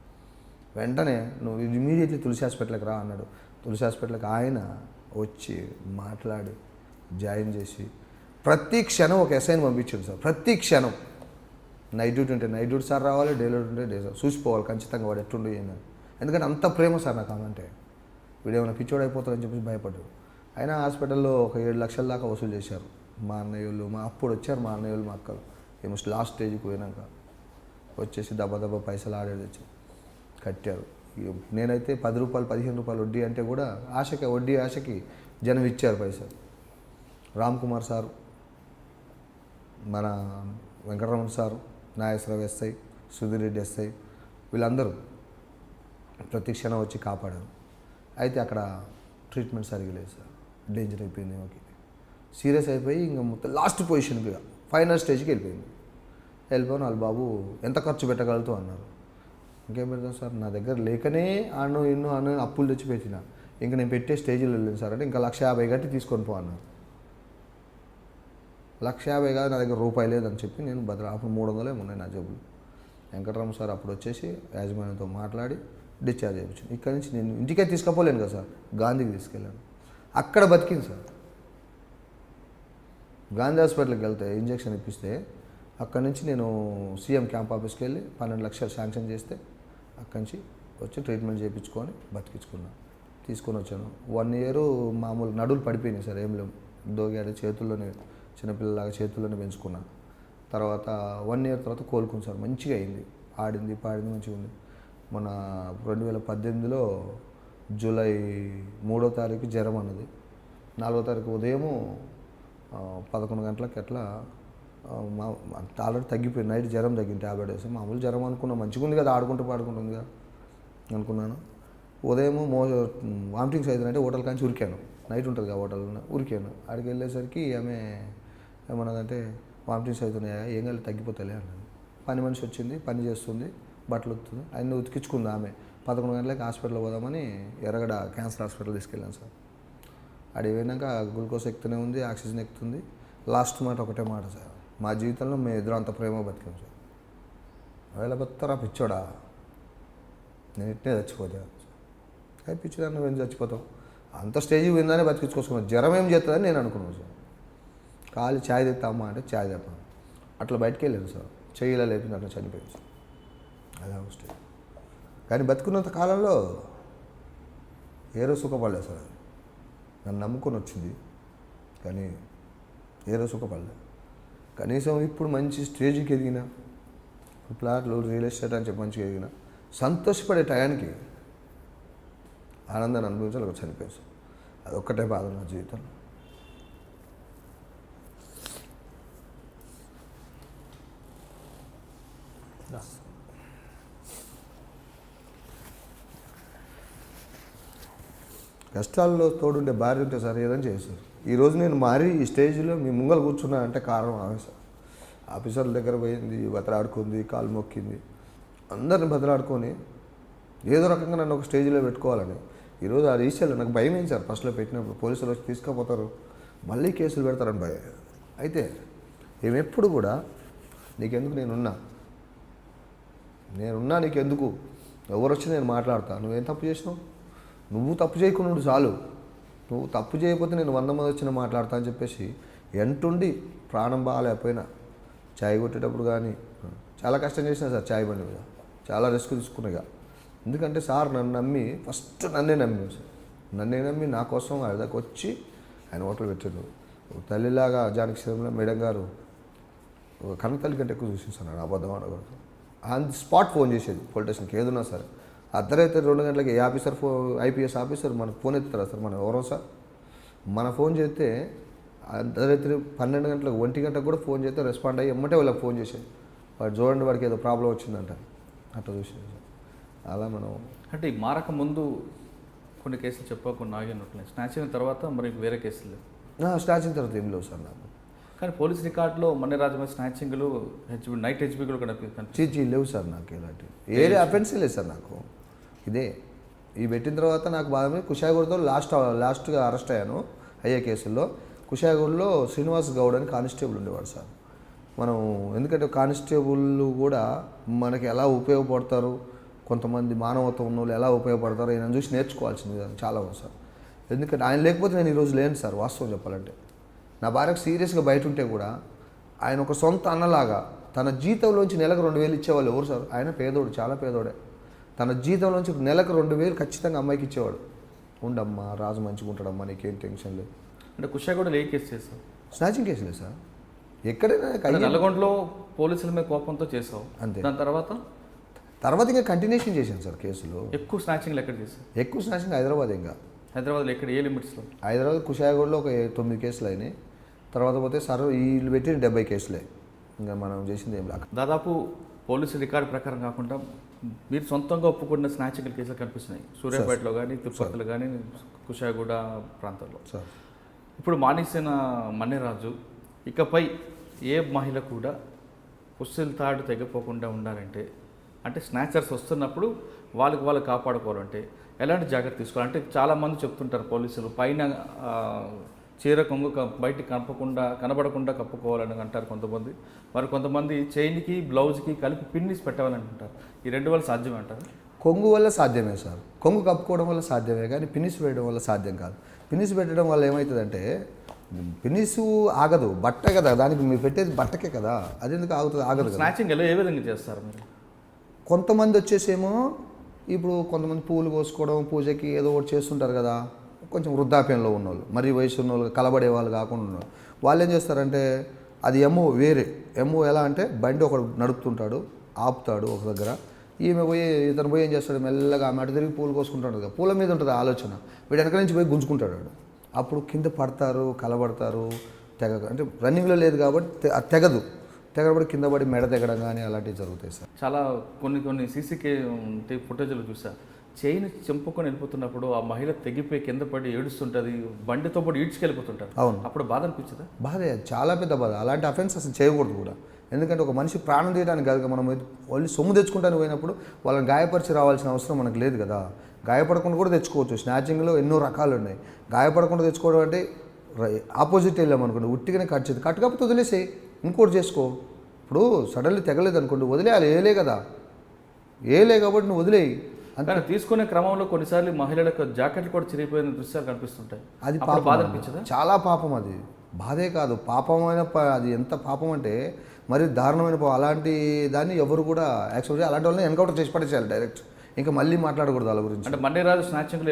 వెంటనే నువ్వు ఇమీడియట్లీ తులసి హాస్పిటల్కి రా అన్నాడు. తులసి హాస్పిటల్కి ఆయన వచ్చి మాట్లాడి జాయిన్ చేసి ప్రతి క్షణం ఒక ఎస్ఐని పంపించాడు సార్. ప్రతి క్షణం నైట్ డ్యూటీ ఉంటే నైట్ డ్యూటీ సార్ రావాలి, డే డ్యూటీ ఉంటే డే సార్ చూసిపోవాలి ఖచ్చితంగా వాడు ఎట్టుండి ఏందని. ఎందుకంటే అంత ప్రేమ సార్ నాకు ఆమె. వీడేమైనా పిచ్చోడు అయిపోతారని చెప్పేసి భయపడ్డాడు. అయినా హాస్పిటల్లో ఒక 7 లక్షల దాకా వసూలు చేశారు మా అన్నయ్యలు. అప్పుడు వచ్చారు మా అన్నయ్యలు, మా అక్కలు. ఏమో లాస్ట్ స్టేజ్కి పోయినాక వచ్చేసి దెబ్బ పైసలు ఆడేది వచ్చి కట్టారు. నేనైతే 10 రూపాయలు 15 రూపాయలు వడ్డీ అంటే కూడా వడ్డీ ఆశకి జనం ఇచ్చారు పైసలు. రామ్ కుమార్ సారు, మన Venkataramana sir, Nageswara Rao SI, Sudheer Reddy SI, వీళ్ళందరూ ప్రతి క్షణం వచ్చి కాపాడారు. అయితే అక్కడ ట్రీట్మెంట్ సరిగా లేదు సార్, డేంజర్ అయిపోయింది. మాకు సీరియస్ అయిపోయి ఇంకా మొత్తం లాస్ట్ పొజిషన్కి, ఫైనల్ స్టేజ్కి వెళ్ళిపోయింది. వెళ్ళిపోయిన వాళ్ళు బాబు ఎంత ఖర్చు పెట్టగలుగుతావు అన్నారు. ఇంకేం పెడతాను సార్, నా దగ్గర లేకనే అన్ను అప్పులు తెచ్చి పెట్టిన. ఇంకా నేను పెట్టే స్టేజ్లో వెళ్ళాను సార్ అంటే ఇంకా 1,50,000 కట్టి తీసుకొని పో అన్నారు. 1,50,000 కాదు, నా దగ్గర రూపాయి లేదని చెప్పి నేను అప్పుడు 300 ఉన్నాయి నా జబ్బులు. వెంకటరామ సార్ అప్పుడు వచ్చేసి యాజమాన్యంతో మాట్లాడి డిశ్చార్జ్ చేయించాను. ఇక్కడ నుంచి నేను ఇంటికే తీసుకుపోలేను కదా సార్, గాంధీకి తీసుకెళ్ళాను. అక్కడ బతికింది సార్. గాంధీ హాస్పిటల్కి వెళ్తే ఇంజక్షన్ ఇప్పిస్తే అక్కడి నుంచి నేను సీఎం క్యాంప్ ఆఫీస్కి వెళ్ళి 12 లక్షలు శాంక్షన్ చేస్తే అక్కడి నుంచి వచ్చి ట్రీట్మెంట్ చేయించుకొని బతికించుకున్నాను. తీసుకొని వచ్చాను. 1 ఇయర్ మామూలు నడులు పడిపోయినాయి సార్, ఏం లేవు, దోగాడు చేతుల్లోనే, చిన్నపిల్లలాగా చేతుల్లోనే పెంచుకున్నా. తర్వాత 1 ఇయర్ తర్వాత కోలుకుంది సార్, మంచిగా అయింది, ఆడింది పాడింది, మంచిగా ఉంది. మన 2018లో జూలై 3వ తారీఖు జ్వరం అన్నది, 4వ తారీఖు ఉదయము 11 గంటలకు అట్లా ఆల్రెడీ తగ్గిపోయింది. నైట్ జ్వరం తగ్గింది, టాబ్లెట్ వేసి మామూలు జ్వరం అనుకున్నా, మంచిగా ఉంది కదా, ఆడుకుంటూ పాడుకుంటుంది కదా అనుకున్నాను. ఉదయము వామిటింగ్స్ అవుతుందంటే హోటల్ కాంచి ఉరికాను, నైట్ ఉంటుంది కదా హోటల్లో, ఉరికాను. ఆడికి వెళ్ళేసరికి ఆమె ఏమన్నదంటే వామిటింగ్స్ అవుతున్నాయా, ఏం కాదు తగ్గిపోతాలే అన్నాను. పని మనిషి వచ్చింది, పని చేస్తుంది, బట్టలు ఉతుకుతుంది, అన్నీ ఉతికించుకుంది ఆమె. 11 గంటలకు హాస్పిటల్ పోదామని ఎర్రగడ క్యాన్సర్ హాస్పిటల్ తీసుకెళ్ళాను సార్. అడిగి పోయినాక గ్లూకోజ్ ఎక్కుతూనే ఉంది, ఆక్సిజన్ ఎక్కుతుంది. లాస్ట్ మాట ఒకటే మాట సార్, మా జీవితంలో మేము ఎదురు అంత ప్రేమ బతికాం సార్. అవేళ బతారా పిచ్చోడా, నేను ఇట్నే చచ్చిపోతా. అది పిచ్చిదా, నువ్వేం చచ్చిపోతావు, అంత స్టేజ్కి పోయిందనే బతికించుకోసుకున్నాను. జ్వరం ఏం చేస్తుందని నేను అనుకున్నాను సార్. ఖాళీ ఛాయ్ తెస్తామా అంటే ఛాయ్ తెప్పాను. అట్లా బయటికి వెళ్ళాను సార్, చెయ్యిలా లేపింది, అట్లా చనిపోయింది సార్. అదే స్టేజ్. కానీ బతుకున్నంత కాలంలో ఏ రోజు సుఖపడలేదు సార్. అది నన్ను నమ్ముకొని వచ్చింది కానీ ఏ రోజు సుఖపడలేదు. కనీసం ఇప్పుడు మంచి స్టేజ్కి ఎదిగిన, ప్లాట్లు రియల్ ఎస్టేట్ అని చెప్పి మంచిగా ఎదిగిన, సంతోషపడే టయానికి ఆనందాన్ని అనుభవించాలి, ఒక చనిపోయాను సార్. అదొక్కటే బాధ నా జీవితంలో. కష్టాల్లో తోడుండే భార్య ఉంటే సార్ ఏదని చేశారు. ఈరోజు నేను మారి ఈ స్టేజ్లో మీ ముంగలు కూర్చున్నా అంటే కారణం ఆమె సార్. ఆఫీసర్ల దగ్గర పోయింది, బతలాడుకుంది, కాలు మొక్కింది, అందరిని బతలాడుకొని ఏదో రకంగా నన్ను ఒక స్టేజ్లో పెట్టుకోవాలని. ఈరోజు ఆ రీసెల్ నాకు భయం అయింది సార్. ఫస్ట్లో పెట్టినప్పుడు పోలీసులు వచ్చి తీసుకుపోతారు, మళ్ళీ కేసులు పెడతారని భయం. అయితే ఏమెప్పుడు కూడా నీకెందుకు, నేనున్నా నీకెందుకు, ఎవరు వచ్చి నేను మాట్లాడతా, నువ్వేం తప్పు చేసినావు, నువ్వు తప్పు చేయకుండా చాలు, నువ్వు తప్పు చేయకపోతే నేను 100 మంది వచ్చిన మాట్లాడతా అని చెప్పేసి ఎంటుండి ప్రాణం బాగాలేకపోయినా ఛాయ్ కొట్టేటప్పుడు కానీ చాలా కష్టం చేసినా సార్. ఛాయ్ బండి మీద చాలా రిస్క్ తీసుకున్నాగా. ఎందుకంటే సార్ నన్ను నమ్మి, ఫస్ట్ నన్నే నమ్మి నా కోసం అడదాకా వచ్చి ఆయన హోటల్ పెట్టాడు. తల్లిలాగా జానకి శ్రీరామ్లో మేడం గారు కన్న తల్లి కంటే ఎక్కువ చూసిస్తాను, అబద్ధం ఆడకూడదు. ఆన్ ది స్పాట్ ఫోన్ చేసేది పోలీస్ స్టేషన్కి, ఏదున్నా సరే. అర్ధరాత్రి 2 గంటలకి ఐపీఎస్ ఆఫీసర్ మనకు ఫోన్ ఎత్తుతారా సార్, మనం ఎవరో సార్. మన ఫోన్ చేస్తే అర్ధరాత్రి 12 గంటలకు 1 గంటకు కూడా ఫోన్ చేస్తే రెస్పాండ్ అయ్యి ఎమ్మటే వాళ్ళకి ఫోన్ చేసేది. వాడు చూడండి, వాడికి ఏదో ప్రాబ్లం వచ్చిందంట, అట్లా చూసేది సార్. అలా మనం అంటే ఈ మారక ముందు కొన్ని కేసులు చెప్పకుండా ఆగినట్లేదు, స్నాచింగ్ తర్వాత మరి వేరే కేసులు లేవు. స్నాచింగ్ తర్వాత ఏం లేవు సార్ నాకు. కానీ పోలీస్ రికార్డులో మన్యరాజు స్నాచింగ్లు, నైట్ హెచ్బీలు కూడా చీచీ లేవు సార్ నాకు. ఇలాంటివి ఏరే అఫెన్సే లేదు సార్ నాకు. ఇదే ఈ పెట్టిన తర్వాత నాకు బాగా కుషాగూడతో లాస్ట్గా అరెస్ట్ అయ్యే కేసుల్లో కుషాగూడలో శ్రీనివాస్ గౌడ్ అని కానిస్టేబుల్ ఉండేవాడు సార్. మనం ఎందుకంటే కానిస్టేబుల్ కూడా మనకి ఎలా ఉపయోగపడతారు, కొంతమంది మానవత్వం ఉన్న వాళ్ళు ఎలా ఉపయోగపడతారో ఆయన చూసి నేర్చుకోవాల్సింది చాలా ఉంది సార్. ఎందుకంటే ఆయన లేకపోతే నేను ఈరోజు లేను సార్, వాస్తవం చెప్పాలంటే. నా భార్యకు సీరియస్గా బయట ఉంటే కూడా ఆయన ఒక సొంత అన్నలాగా తన జీతంలోంచి నెలకు 2,000 ఇచ్చేవాళ్ళు. ఎవరు సార్? ఆయన పేదోడు, చాలా పేదోడే. తన జీతంలోంచి నెలకు 2,000 ఖచ్చితంగా అమ్మాయికి ఇచ్చేవాడు. ఉండమ్మా, రాజు మంచిగా ఉంటాడమ్మా, నీకేం టెన్షన్ లేదు. అంటే కుషాగూడలో ఏ కేసు చేస్తావు? స్నాచింగ్ కేసు లేదు సార్. ఎక్కడైనా నల్గొండలో పోలీసుల మీద కోపంతో చేసావు అంతే. దాని తర్వాత ఇంకా కంటిన్యూషన్ చేశాను సార్ కేసులు. ఎక్కువ స్నాచింగ్లు ఎక్కడ చేసావు? ఎక్కువ స్నాచింగ్ హైదరాబాద్. ఇంకా హైదరాబాద్లో ఎక్కడ, ఏ లిమిట్స్లో? హైదరాబాద్ కుషాగూడలో ఒక 9 కేసులు అయినాయి. తర్వాత పోతే సార్ వీళ్ళు పెట్టిన 70 కేసులే. ఇంకా మనం చేసింది ఏం లేక. దాదాపు పోలీసు రికార్డు ప్రకారం కాకుండా మీరు సొంతంగా ఒప్పుకున్న స్నాచింగ్ కేసులు కనిపిస్తున్నాయి సూర్యాపేటలో కానీ, తిరుపతిలో కానీ, కుషాగూడ ప్రాంతాల్లో. సార్ ఇప్పుడు మానేసిన మన్యరాజు ఇకపై ఏ మహిళ కూడా పుస్తల తాడు తెగిపోకుండా ఉండాలంటే అంటే స్నాచర్స్ వస్తున్నప్పుడు వాళ్ళు కాపాడుకోవాలంటే ఎలాంటి జాగ్రత్త తీసుకోవాలి? అంటే చాలామంది చెప్తుంటారు పోలీసులు పైన చీర కొంగు బయటికి కనబడకుండా కప్పుకోవాలని అంటారు కొంతమంది. మరి కొంతమంది చైన్కి బ్లౌజ్కి కలిపి పిన్నిస్ పెట్టాలంటుంటారు. ఈ రెండు వల్ల సాధ్యమే అంటారు? కొంగు వల్ల సాధ్యమే సార్. కొంగు కప్పుకోవడం వల్ల సాధ్యమే, కానీ పిన్నిస్ వేయడం వల్ల సాధ్యం కాదు. పిన్నిస్ పెట్టడం వల్ల ఏమవుతుందంటే పిన్నిసు ఆగదు, బట్ట కదా, దానికి మీరు పెట్టేది బట్టకే కదా, అది ఎందుకు ఆగుతుంది? ఆగదు కదా. స్నాచింగ్ ఏ విధంగా చేస్తారు మీరు? కొంతమంది వచ్చేసేమో ఇప్పుడు కొంతమంది పూలు కోసుకోవడం పూజకి ఏదో ఒకటి చేస్తుంటారు కదా, కొంచెం వృద్ధాప్యంలో ఉన్నోళ్ళు, మరీ వయసు ఉన్నోళ్ళు, కలబడే వాళ్ళు కాకుండా ఉన్నోళ్ళు, వాళ్ళు ఏం చేస్తారంటే అది ఎమ్ము వేరే ఎమ్ము. ఎలా అంటే బండి ఒకడు నడుపుతుంటాడు, ఆపుతాడు ఒక దగ్గర, ఇతను పోయి ఏం చేస్తాడు, మెల్లగా ఆమె అటు తిరిగి పూలు కోసుకుంటాడు కదా, పూల మీద ఉంటుంది ఆలోచన, వీడు వెనక నుంచి పోయి గుంజుకుంటాడు వాడు. అప్పుడు కింద పడతారు, కలబడతారు, అంటే రన్నింగ్లో లేదు కాబట్టి అది తెగబడి కింద పడి మెడ తెగడం కానీ అలాంటివి జరుగుతాయి సార్. చాలా కొన్ని సీసీ ఫుటేజ్లు చూసా, చైన్ చెంపుకొని వెళ్ళిపోతున్నప్పుడు ఆ మహిళ తెగిపోయి కింద పడి ఏడుస్తుంటుంది, బండితో పాటు ఈడ్చుకెళ్ళిపోతుంటారు. అవును, అప్పుడు బాధ అనిపించదా? బాధే, చాలా పెద్ద బాధ. అలాంటి అఫెన్స్ అసలు చేయకూడదు కూడా. ఎందుకంటే ఒక మనిషి ప్రాణం తీయడానికి కాదు, మనం వాళ్ళు సొమ్ము తెచ్చుకుంటానికి పోయినప్పుడు వాళ్ళని గాయపరిచి రావాల్సిన అవసరం మనకు లేదు కదా. గాయపడకుండా కూడా తెచ్చుకోవచ్చు. స్నాచింగ్లో ఎన్నో రకాలు ఉన్నాయి. గాయపడకుండా తెచ్చుకోవడం అంటే ఆపోజిట్ వెళ్ళామనుకోండి, ఉట్టిగానే కట్ చేసి కట్ కాకపోతే వదిలేసే, ఇంకోటి చేసుకో. ఇప్పుడు సడన్లీ తెగలేదు అనుకోండి, వదిలేయాలి, ఏలే కదా, ఏలే కాబట్టి నువ్వు వదిలేయి. కానీ తీసుకునే క్రమంలో కొన్నిసార్లు మహిళలకు జాకెట్లు కూడా చిరిగిపోయిన దృశ్యాలు కనిపిస్తుంటాయి. అది బాధ అనిపించదా? చాలా పాపం అది. బాధే కాదు, పాపమైన అది ఎంత పాపం అంటే మరి దారుణమైన పాపం. అలాంటి దాన్ని ఎవరు కూడా యాక్చువల్గా అలాంటి వాళ్ళని ఎన్కౌంటర్ చేసి పడేసేయాలి డైరెక్ట్. ఇంకా మళ్ళీ మాట్లాడకూడదు వాళ్ళ గురించి. అంటే మన్నేరాజు స్నాచింగ్లో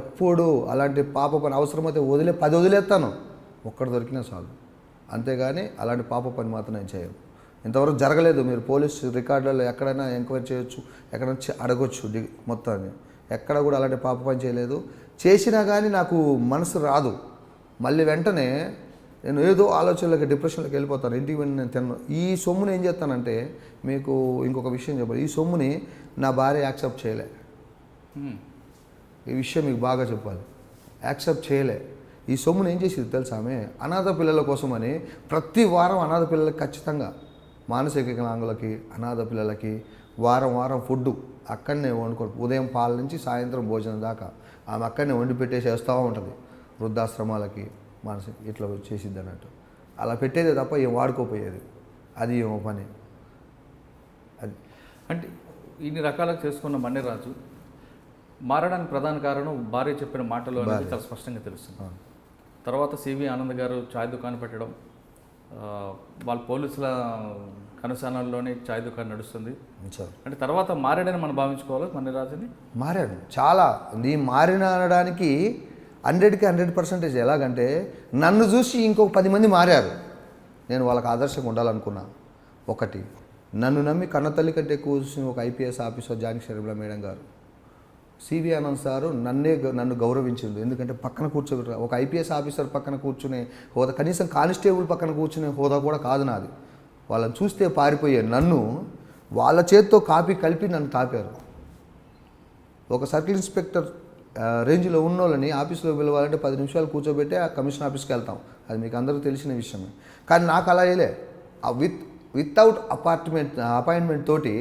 ఎప్పుడు అలాంటి పాప పని అవసరమైతే 10 వదిలేస్తాను, ఒక్కడు దొరికినా చాలు. అంతేగాని అలాంటి పాప పని మాత్రం నేను చేయను. ఇంతవరకు జరగలేదు. మీరు పోలీస్ రికార్డులలో ఎక్కడైనా ఎంక్వైరీ చేయొచ్చు, ఎక్కడైనా అడగొచ్చు మొత్తాన్ని. ఎక్కడ కూడా అలాంటి పాప పని చేయలేదు. చేసినా కానీ నాకు మనసు రాదు. మళ్ళీ వెంటనే నేను ఏదో ఆలోచనలకి డిప్రెషన్లోకి వెళ్ళిపోతాను. ఇంటికి వెళ్ళి నేను తిన్నాను. ఈ సొమ్ముని ఏం చేస్తానంటే, మీకు ఇంకొక విషయం చెప్పాలి, ఈ సొమ్ముని నా భార్య యాక్సెప్ట్ చేయలే. ఈ విషయం మీకు బాగా చెప్పాలి, యాక్సెప్ట్ చేయలే. ఈ సొమ్ముని ఏం చేసేది తెలుసా ఆమె? అనాథ పిల్లల కోసమని ప్రతి వారం అనాథ పిల్లలకి ఖచ్చితంగా మానసిక వికలాంగులకి, అనాథ పిల్లలకి వారం ఫుడ్డు అక్కడనే వండుకో, ఉదయం పాల నుంచి సాయంత్రం భోజనం దాకా ఆమె అక్కడనే వండి పెట్టేసి వేస్తూ ఉంటుంది. వృద్ధాశ్రమాలకి మానసిక ఇట్లా చేసిద్ది అన్నట్టు. అలా పెట్టేదే తప్ప ఏం వాడుకోపోయేది. అది ఏమో పని. అది అంటే ఇన్ని రకాలుగా చేసుకున్న మన్నేరాజు మారడానికి ప్రధాన కారణం భార్య చెప్పిన మాటలు అనేది చాలా స్పష్టంగా తెలుస్తుంది. తర్వాత సివి ఆనంద్ గారు ఛాయ్ దుకాణం పెట్టడం, వాళ్ళ పోలీసుల కనుసనాల్లోనే ఛాయ్ దుకాణం నడుస్తుంది. అంటే తర్వాత మారాడని మనం భావించుకోవాలి మన్నేరాజుని. మారాడు చాలా. మారిన అనడానికి 100కి 100%. ఎలాగంటే నన్ను చూసి ఇంకొక 10 మంది మారారు. నేను వాళ్ళకి ఆదర్శంగా ఉండాలనుకున్నా. ఒకటి, నన్ను నమ్మి కన్నతల్లి కంటే ఎక్కువ చూసిన ఒక ఐపీఎస్ ఆఫీసర్ జానకి షరీఫ్ల మేడం గారు, సివి ఆనంద్ సారు నన్ను గౌరవించింది. ఎందుకంటే పక్కన కూర్చోబెట్టారు. ఒక ఐపీఎస్ ఆఫీసర్ పక్కన కూర్చునే హోదా, కనీసం కానిస్టేబుల్ పక్కన కూర్చునే హోదా కూడా కాదు నాది. వాళ్ళని చూస్తే పారిపోయే నన్ను వాళ్ళ చేతితో కాపీ కలిపి నన్ను తాపారు. ఒక సర్కిల్ ఇన్స్పెక్టర్ రేంజ్లో ఉన్న వాళ్ళని ఆఫీస్లో పిలవాలంటే 10 నిమిషాలు కూర్చోబెట్టి ఆ కమిషన్ ఆఫీస్కి వెళ్తాం. అది మీకు అందరికీ తెలిసిన విషయమే. కానీ నాకు అలా వేయలే. వితౌట్ అపాయింట్మెంట్ తోటి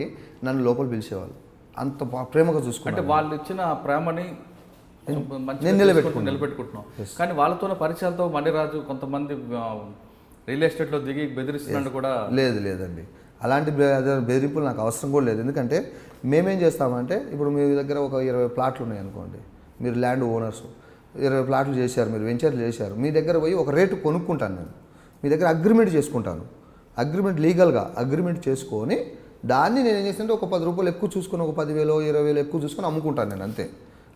నన్ను లోపల పిలిచేవాళ్ళు. అంత ప్రేమగా చూసుకుంటే అంటే వాళ్ళు ఇచ్చిన ప్రేమని నేను నిలబెట్టుకుంటున్నాం. కానీ వాళ్ళతోనే పరిచయాలతో మన్నేరాజు కొంతమంది రియల్ ఎస్టేట్లో దిగి బెదిరిస్తున్నాడు కూడా. లేదండి, అలాంటి బెదిరింపులు నాకు అవసరం కూడా లేదు. ఎందుకంటే మేమేం చేస్తామంటే, ఇప్పుడు మీ దగ్గర ఒక 20 ప్లాట్లు ఉన్నాయి అనుకోండి, మీరు ల్యాండ్ ఓనర్స్ 20 ప్లాట్లు చేశారు, మీరు వెంచర్లు చేశారు, మీ దగ్గర పోయి ఒక రేటు కొనుక్కుంటాను నేను, మీ దగ్గర అగ్రిమెంట్ చేసుకుంటాను. అగ్రిమెంట్ లీగల్గా అగ్రిమెంట్ చేసుకొని దాన్ని నేను ఏం చేస్తుంటే ఒక 10 రూపాయలు ఎక్కువ చూసుకొని, ఒక 10,000 20,000 ఎక్కువ చూసుకొని అమ్ముకుంటాను నేను, అంతే.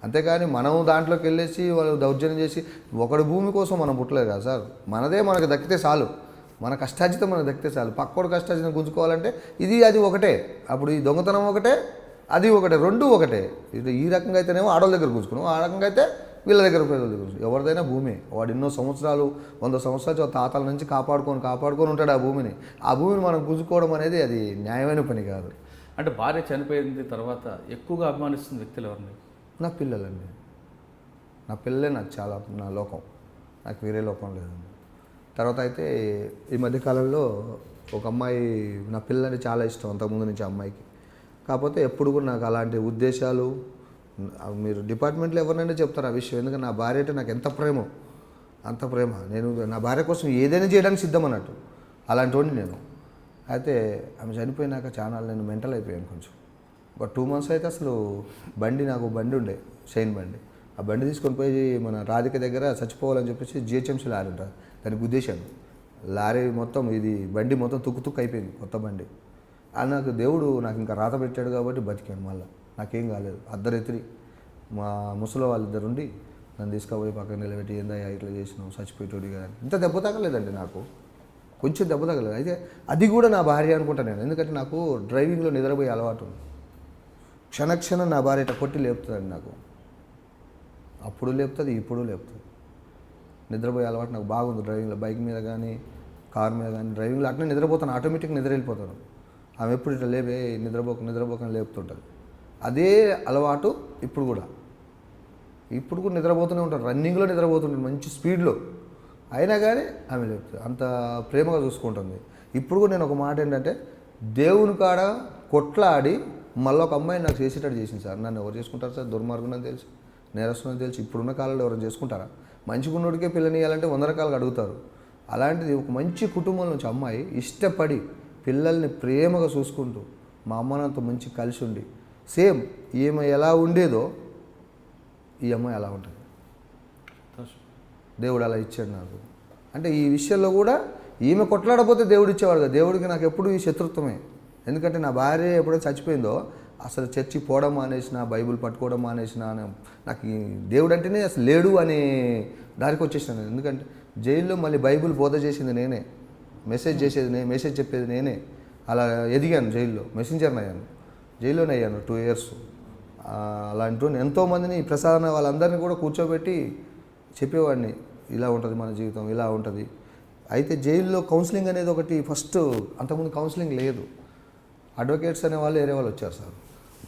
అంతేకాని మనం దాంట్లోకి వెళ్ళేసి వాళ్ళు దౌర్జన్యం చేసి ఒకటి భూమి కోసం మనం పుట్టలేదు కదా సార్. మనదే మనకు దక్కితే చాలు, మన కష్టార్జితం మనకు దక్కితే చాలు. పక్కోడు కష్టార్జితం గుంజుకోవాలంటే అది ఒకటే. అప్పుడు ఈ దొంగతనం ఒకటే, అది ఒకటే, రెండు ఒకటే. ఈ రకంగా అయితేనేమో ఆడవాళ్ళ దగ్గర కూర్చుకున్నాం, ఆ రకంగా అయితే వీళ్ళ దగ్గర పేదల దగ్గర. ఎవరిదైనా భూమి, వాడు ఎన్నో సంవత్సరాలు 100 సంవత్సరాలు తాతల నుంచి కాపాడుకొని ఉంటాడు ఆ భూమిని. ఆ భూమిని మనం గుంజుకోవడం అనేది అది న్యాయమైన పని కాదు. అంటే భార్య చనిపోయిన తర్వాత ఎక్కువగా అభిమానిస్తున్న వ్యక్తులు ఎవరిని? నా పిల్లలండి. నా పిల్లలే నాకు చాలా నా లోకం, నాకు వేరే లోకం లేదండి. తర్వాత అయితే ఈ మధ్యకాలంలో ఒక అమ్మాయి, నా పిల్లంటే చాలా ఇష్టం అంతకుముందు నుంచి అమ్మాయికి. కాకపోతే ఎప్పుడు కూడా నాకు అలాంటి ఉద్దేశాలు మీరు డిపార్ట్మెంట్లో ఎవరినైనా చెప్తారు ఆ విషయం. ఎందుకంటే నా భార్య అంటే నాకు ఎంత ప్రేమ, అంత ప్రేమ. నేను నా భార్య కోసం ఏదైనా చేయడానికి సిద్ధం అన్నట్టు అలాంటి వాడిని నేను. అయితే ఆమె చనిపోయినాక చాలా నేను మెంటల్ అయిపోయాను కొంచెం. ఒక 2 months అయితే అసలు నాకు బండి ఉండే, షైన్ బండి. ఆ బండి తీసుకొని పోయి మన రాధిక దగ్గర చచ్చిపోవాలని చెప్పేసి జిహెచ్ఎంసీ లారీ ఉంటుంది, దానికి గుద్దేశాను. లారీ మొత్తం ఇది బండి మొత్తం తుక్కు అయిపోయింది, కొత్త బండి. అది నాకు దేవుడు నాకు ఇంకా రాత పెట్టాడు కాబట్టి బతికాను. మళ్ళీ నాకేం కాలేదు. అర్ధరాత్రి మా ముసలి వాళ్ళిద్దరు ఉండి నన్ను తీసుకుపోయి పక్కన నిలబెట్టి ఏందయ్యా ఇట్లా చేసినావు, చచ్చిపోయేటోడి కదా. ఇంత దెబ్బ తగలేదండి నాకు, కొంచెం దెబ్బ తగలేదు. అయితే అది కూడా నా భార్య అనుకుంటాను నేను, ఎందుకంటే నాకు డ్రైవింగ్లో నిద్రపోయే అలవాటు ఉంది. క్షణక్షణం నా భార్య ఇట్లా కొట్టి లేపుతుందండి నాకు. అప్పుడు లేపుతుంది, ఇప్పుడు లేపుతుంది. నిద్రపోయే అలవాటు నాకు బాగుంది డ్రైవింగ్లో, బైక్ మీద కానీ కార్ మీద కానీ. డ్రైవింగ్లో అట్నే నిద్రపోతాను, ఆటోమేటిక్గా నిద్ర వెళ్ళిపోతాను. ఆమె ఎప్పుడు ఇట్లా లేపే నిద్రపోకని లేపుతుంటుంది. అదే అలవాటు ఇప్పుడు కూడా నిద్రపోతూనే ఉంటాను, రన్నింగ్లో నిద్రపోతుంటాను మంచి స్పీడ్లో. అయినా కానీ ఆమె లేపుతుంది, అంత ప్రేమగా చూసుకుంటుంది. ఇప్పుడు కూడా నేను ఒక మాట ఏంటంటే, దేవుని కాడ కొట్లాడి మళ్ళీ ఒక అమ్మాయిని నాకు చేసేటట్టు చేసింది సార్. నన్ను ఎవరు చేసుకుంటారు సార్? దుర్మార్గునని తెలుసు, నేరస్తుని తెలుసు. ఇప్పుడున్న కాలంలో ఎవరు చేసుకుంటారా? మంచిగున్నోడికే పిల్లని ఇవ్వాలంటే 100 రకాలుగా అడుగుతారు. అలాంటిది ఒక మంచి కుటుంబం నుంచి అమ్మాయి ఇష్టపడి పిల్లల్ని ప్రేమగా చూసుకుంటూ మా అమ్మ నాన్నతో మంచి కలిసి ఉండి సేమ్ ఈమె ఎలా ఉండేదో ఈ అమ్మాయి అలా ఉంటుంది. దేవుడు అలా ఇచ్చాడు నాకు. అంటే ఈ విషయంలో కూడా ఈమె కొట్లాడపోతే దేవుడు ఇచ్చేవాడు కదా. దేవుడికి నాకు ఎప్పుడు ఈ శత్రుత్వమే. ఎందుకంటే నా భార్య ఎప్పుడైతే చచ్చిపోయిందో అసలు చర్చికి పోవడం మానేసిన, బైబిల్ పట్టుకోవడం మానేసిన, నాకు ఈ దేవుడు అంటేనే అసలు లేడు అనే దారికి వచ్చేసినాను. ఎందుకంటే జైల్లో మళ్ళీ బైబిల్ బోధ చేసింది నేనే, మెసేజ్ చెప్పేది నేనే. అలా ఎదిగాను జైల్లో, మెసెంజర్ని అయ్యాను, జైల్లోనే అయ్యాను 2 years. అలాంటి ఎంతోమందిని ప్రసాదన వాళ్ళందరినీ కూడా కూర్చోబెట్టి చెప్పేవాడిని, ఇలా ఉంటుంది మన జీవితం, ఇలా ఉంటుంది. అయితే జైల్లో కౌన్సిలింగ్ అనేది ఒకటి ఫస్ట్, అంతకుముందు కౌన్సిలింగ్ లేదు. అడ్వకేట్స్ అనే వాళ్ళు వేరే వాళ్ళు వచ్చారు సార్.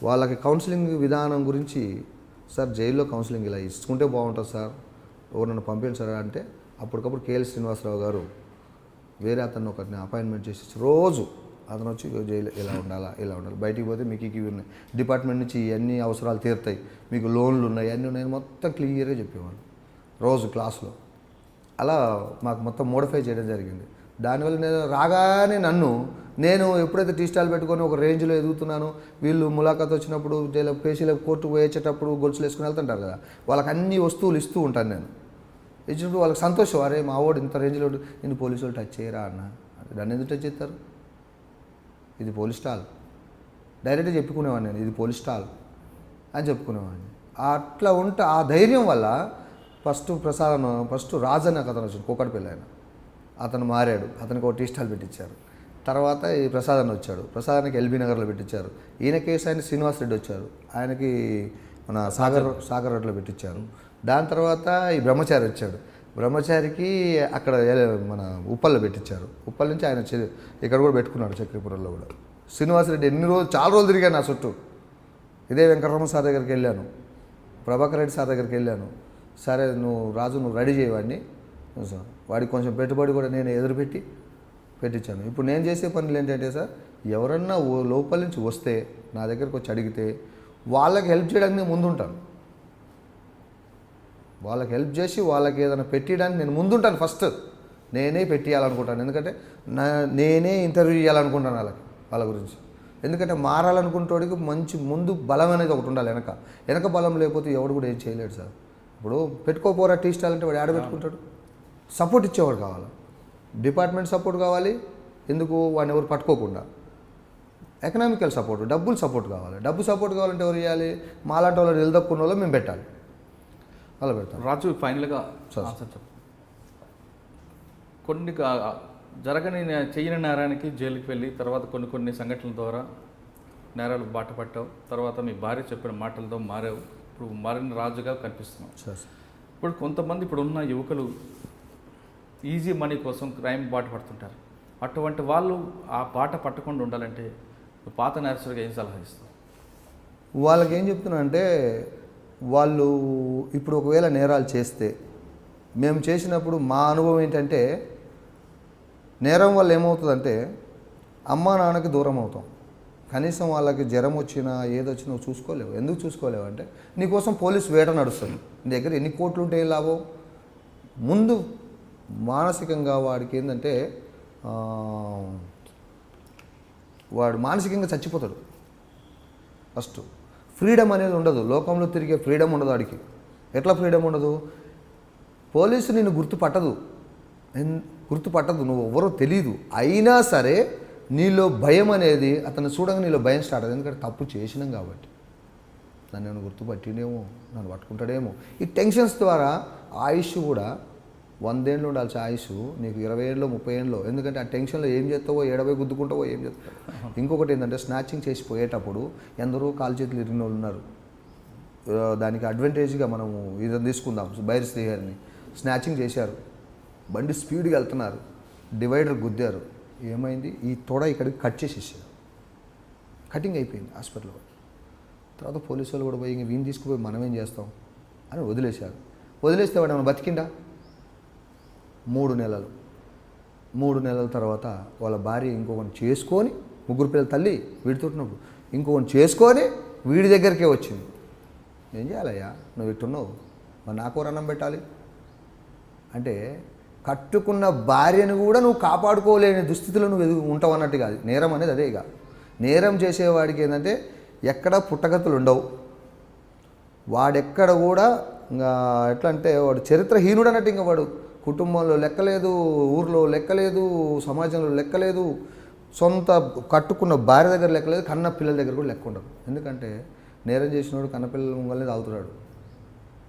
వాళ్ళకి కౌన్సిలింగ్ విధానం గురించి, సార్ జైల్లో కౌన్సిలింగ్ ఇలా ఇచ్చుకుంటే బాగుంటుంది సార్, ఎవరన్నా పంపించండి సార్ అంటే అప్పటికప్పుడు కేఎల్ శ్రీనివాసరావు గారు వేరే అతను ఒకరిని అపాయింట్మెంట్ చేసి రోజు అతను వచ్చి జైలు ఇలా ఉండాలి, బయటికి పోతే మీకు ఇవి ఉన్నాయి, డిపార్ట్మెంట్ నుంచి ఇవన్నీ అవసరాలు తీరుతాయి, మీకు లోన్లు ఉన్నాయి, అన్నీ ఉన్నాయి, మొత్తం క్లియర్గా చెప్పేవాళ్ళు రోజు క్లాస్లో. అలా మాకు మొత్తం మోడిఫై చేయడం జరిగింది. దానివల్ల నేను రాగానే నేను ఎప్పుడైతే టీ స్టాల్ పెట్టుకొని ఒక రేంజ్లో ఎదుగుతున్నానో, వీళ్ళు ములాఖాత్ వచ్చినప్పుడు జైలు పేషీలకు కోర్టు వేసేటప్పుడు గొలుసులు వేసుకుని వెళ్తుంటారు కదా, వాళ్ళకి అన్ని వస్తువులు ఇస్తూ ఉంటాను నేను. ఇచ్చినప్పుడు వాళ్ళకి సంతోషం, అరే మా వాడు ఇంత రేంజ్లో నేను పోలీసు వాళ్ళు టచ్ చేయరా అన్న. దాన్ని ఎందుకు టచ్ చేస్తారు? ఇది పోలీస్ స్టాల్. డైరెక్ట్గా చెప్పుకునేవాడిని నేను, ఇది పోలీస్ స్టాల్ అని చెప్పుకునేవాడిని. అట్లా ఉంటే ఆ ధైర్యం వల్ల ఫస్ట్ రాజు అని అతను వచ్చాడు, కూకట్పల్లి ఆయన. అతను మారాడు, అతనికి ఒక టీ స్టాల్ పెట్టించారు. తర్వాత ఈ ప్రసాద్ వచ్చాడు, ప్రసాదానికి ఎల్బీ నగర్లో పెట్టించారు. ఈయన కేసు ఆయన శ్రీనివాస్ రెడ్డి వచ్చారు, ఆయనకి మన సాగర్ రోడ్లో పెట్టించారు. దాని తర్వాత ఈ బ్రహ్మచారి వచ్చాడు, బ్రహ్మచారికి అక్కడ మన ఉప్పల్లో పెట్టించారు. ఉప్పల్ నుంచి ఆయన ఇక్కడ కూడా పెట్టుకున్నాడు, చక్రపురంలో కూడా. శ్రీనివాసరెడ్డి చాలా రోజులు తిరిగాను నా చుట్టూ. ఇదే వెంకటరమణ సార్ దగ్గరికి వెళ్ళాను, ప్రభాకర్ రెడ్డి సార్ దగ్గరికి వెళ్ళాను. సరే నువ్వు రెడీ చేయవాడిని, వాడికి కొంచెం పెట్టుబడి కూడా నేను పెట్టించాను. ఇప్పుడు నేను చేసే పనులు ఏంటంటే సార్, ఎవరన్నా లోపల నుంచి వస్తే నా దగ్గరకు వచ్చి అడిగితే వాళ్ళకి హెల్ప్ చేయడానికి నేను ముందుంటాను. వాళ్ళకి హెల్ప్ చేసి వాళ్ళకి ఏదైనా పెట్టడానికి నేను ముందుంటాను. ఫస్ట్ నేనే పెట్టియాలనుకుంటాను, ఎందుకంటే నేనే ఇంటర్వ్యూ చేయాలనుకుంటాను వాళ్ళ గురించి. ఎందుకంటే మారాలనుకుంటోడికి మంచి ముందు బలం అనేది ఒకటి ఉండాలి. వెనక బలం లేకపోతే ఎవడు కూడా ఏం చేయలేడు సార్. ఇప్పుడు పెట్టుకోపోరా టీ స్టాల్ అంటే వాడు ఆడ పెట్టుకుంటాడు. సపోర్ట్ ఇచ్చేవాడు కావాలి, డిపార్ట్మెంట్ సపోర్ట్ కావాలి. ఎందుకు వాడిని ఎవరు పట్టుకోకుండా. ఎకనామికల్ సపోర్ట్, డబ్బులు సపోర్ట్ కావాలి. డబ్బు సపోర్ట్ కావాలంటే ఎవరు ఇవ్వాలి? మాలాంటి వాళ్ళు నిలదొక్కున్న వాళ్ళు మేము పెట్టాలి, అలా పెడతాం. రాజు, ఫైనల్గా చెప్పు. కొన్ని చెయ్యని నేరానికి జైలుకి వెళ్ళి తర్వాత కొన్ని సంఘటనల ద్వారా నేరాలు బాట పట్టావు. తర్వాత మీ భార్య చెప్పిన మాటలతో మారావు. ఇప్పుడు మారిన రాజుగా కనిపిస్తున్నావు. ఇప్పుడు కొంతమంది ఇప్పుడున్న యువకులు ఈజీ మనీ కోసం క్రైమ్ బాట పడుతుంటారు. అటువంటి వాళ్ళు ఆ బాట పట్టకుండా ఉండాలంటే పాత నేరస్తుడిగా ఏం సలహా ఇస్తావు? వాళ్ళకి ఏం చెప్తున్నా అంటే, వాళ్ళు ఇప్పుడు ఒకవేళ నేరాలు చేస్తే, మేము చేసినప్పుడు మా అనుభవం ఏంటంటే, నేరం వల్ల ఏమవుతుందంటే అమ్మా నాన్నకి దూరం అవుతాం, కనీసం వాళ్ళకి జ్వరం వచ్చినా ఏదొచ్చినా నువ్వు చూసుకోలేవు. ఎందుకు చూసుకోలేవు అంటే నీకోసం పోలీస్ వేట నడుస్తుంది. నీ దగ్గర ఎన్ని కోట్లు ఉంటే ఏం లాభం? ముందు మానసికంగా వాడికి ఏంటంటే వాడు మానసికంగా చచ్చిపోతాడు. ఫస్ట్ ఫ్రీడమ్ అనేది ఉండదు, లోకంలో తిరిగే ఫ్రీడమ్ ఉండదు వాడికి. ఎట్లా ఫ్రీడమ్ ఉండదు? పోలీసు నిన్ను గుర్తుపట్టదు, నువ్వు ఎవరో తెలియదు. అయినా సరే నీలో భయం అనేది అతను చూడగా నీలో భయం స్టార్ట్ అవుతుంది. ఎందుకంటే తప్పు చేసినాం కాబట్టి, నన్ను నేను గుర్తుపట్టినేమో, నన్ను పట్టుకుంటాడేమో. ఈ టెన్షన్స్ ద్వారా ఆయుష్ కూడా 100 ఏళ్ళు ఉండాల్సి ఆయుష్ నీకు 20 ఏళ్ళు 30 ఏళ్ళు. ఎందుకంటే ఆ టెన్షన్లో ఏం చేస్తావో, ఏడవై గుద్దుకుంటావో, ఏం చేస్తావో. ఇంకొకటి ఏంటంటే స్నాచింగ్ చేసి పోయేటప్పుడు ఎందరో కాలు చేతులు ఇరిగిన వాళ్ళు ఉన్నారు. దానికి అడ్వాంటేజ్గా మనము ఇదని తీసుకుందాం. బైర్ శ్రీహరిని స్నాచింగ్ చేశారు, బండి స్పీడ్గా వెళ్తున్నారు, డివైడర్ గుద్దారు. ఏమైంది? ఈ తొడ ఇక్కడికి కట్ చేసేసారు, కటింగ్ అయిపోయింది హాస్పిటల్లో. తర్వాత పోలీసు వాళ్ళు కూడా పోయి ఇంక వీని తీసుకుపోయి మనం ఏం చేస్తాం అని వదిలేశారు. వదిలేస్తే వాడు ఏమైనా బతికిండా? 3 నెలల తర్వాత వాళ్ళ భార్య ఇంకొకరిని చేసుకొని, 3 పిల్లల తల్లి వీడితోటినప్పుడు ఇంకొకరిని చేసుకొని వీడి దగ్గరికే వచ్చింది. ఏం చేయాలయ్యా, నువ్వు ఇట్టున్నావు, మరి నాకు అన్నం పెట్టాలి అంటే కట్టుకున్న భార్యను కూడా నువ్వు కాపాడుకోలేని దుస్థితిలో నువ్వు ఉంటావు అన్నట్టు కాదు. నేరం అనేది అదే. ఇక నేరం చేసేవాడికి ఏంటంటే ఎక్కడ పుట్టగతులు ఉండవు. వాడెక్కడ కూడా ఇంకా ఎట్లా అంటే వాడు చరిత్రహీనుడు అన్నట్టు. ఇంకా వాడు కుటుంబంలో లెక్కలేదు, ఊర్లో లెక్కలేదు, సమాజంలో లెక్కలేదు, సొంత కట్టుకున్న భార్య దగ్గర లెక్కలేదు, కన్న పిల్లల దగ్గర కూడా లెక్క ఉండదు. ఎందుకంటే నేరం చేసినోడు కన్న పిల్లల ముంగల్నే తాగుతున్నాడు,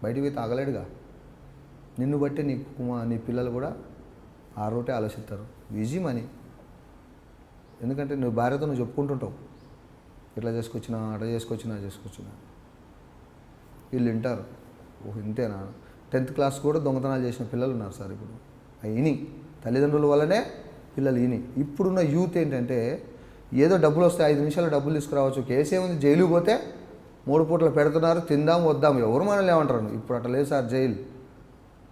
బయటికి పోయి తాగలేడుగా. నిన్ను బట్టి నీ పిల్లలు కూడా ఆ రోటే ఆలోచిస్తారు. Easy money. ఎందుకంటే నువ్వు భార్యతో నువ్వు చెప్పుకుంటుంటావు, ఇట్లా చేసుకొచ్చినా, అట్లా చేసుకొచ్చినా. వీళ్ళు వింటారు, ఓహ్ ఇంతేనా. 10th క్లాస్ కూడా దొంగతనాలు చేసిన పిల్లలు ఉన్నారు సార్ ఇప్పుడు. ఇని తల్లిదండ్రుల వల్లనే పిల్లలు ఇని. ఇప్పుడున్న యూత్ ఏంటంటే ఏదో డబ్బులు వస్తే 5 నిమిషాలు డబ్బులు తీసుకురావచ్చు, కేసు ఏముంది, జైలుకి పోతే 3 పూటలు పెడుతున్నారు, తిందాం వద్దాం, ఎవరు మనల్ని ఏమంటారు. ఇప్పుడు అట్లా లేదు సార్.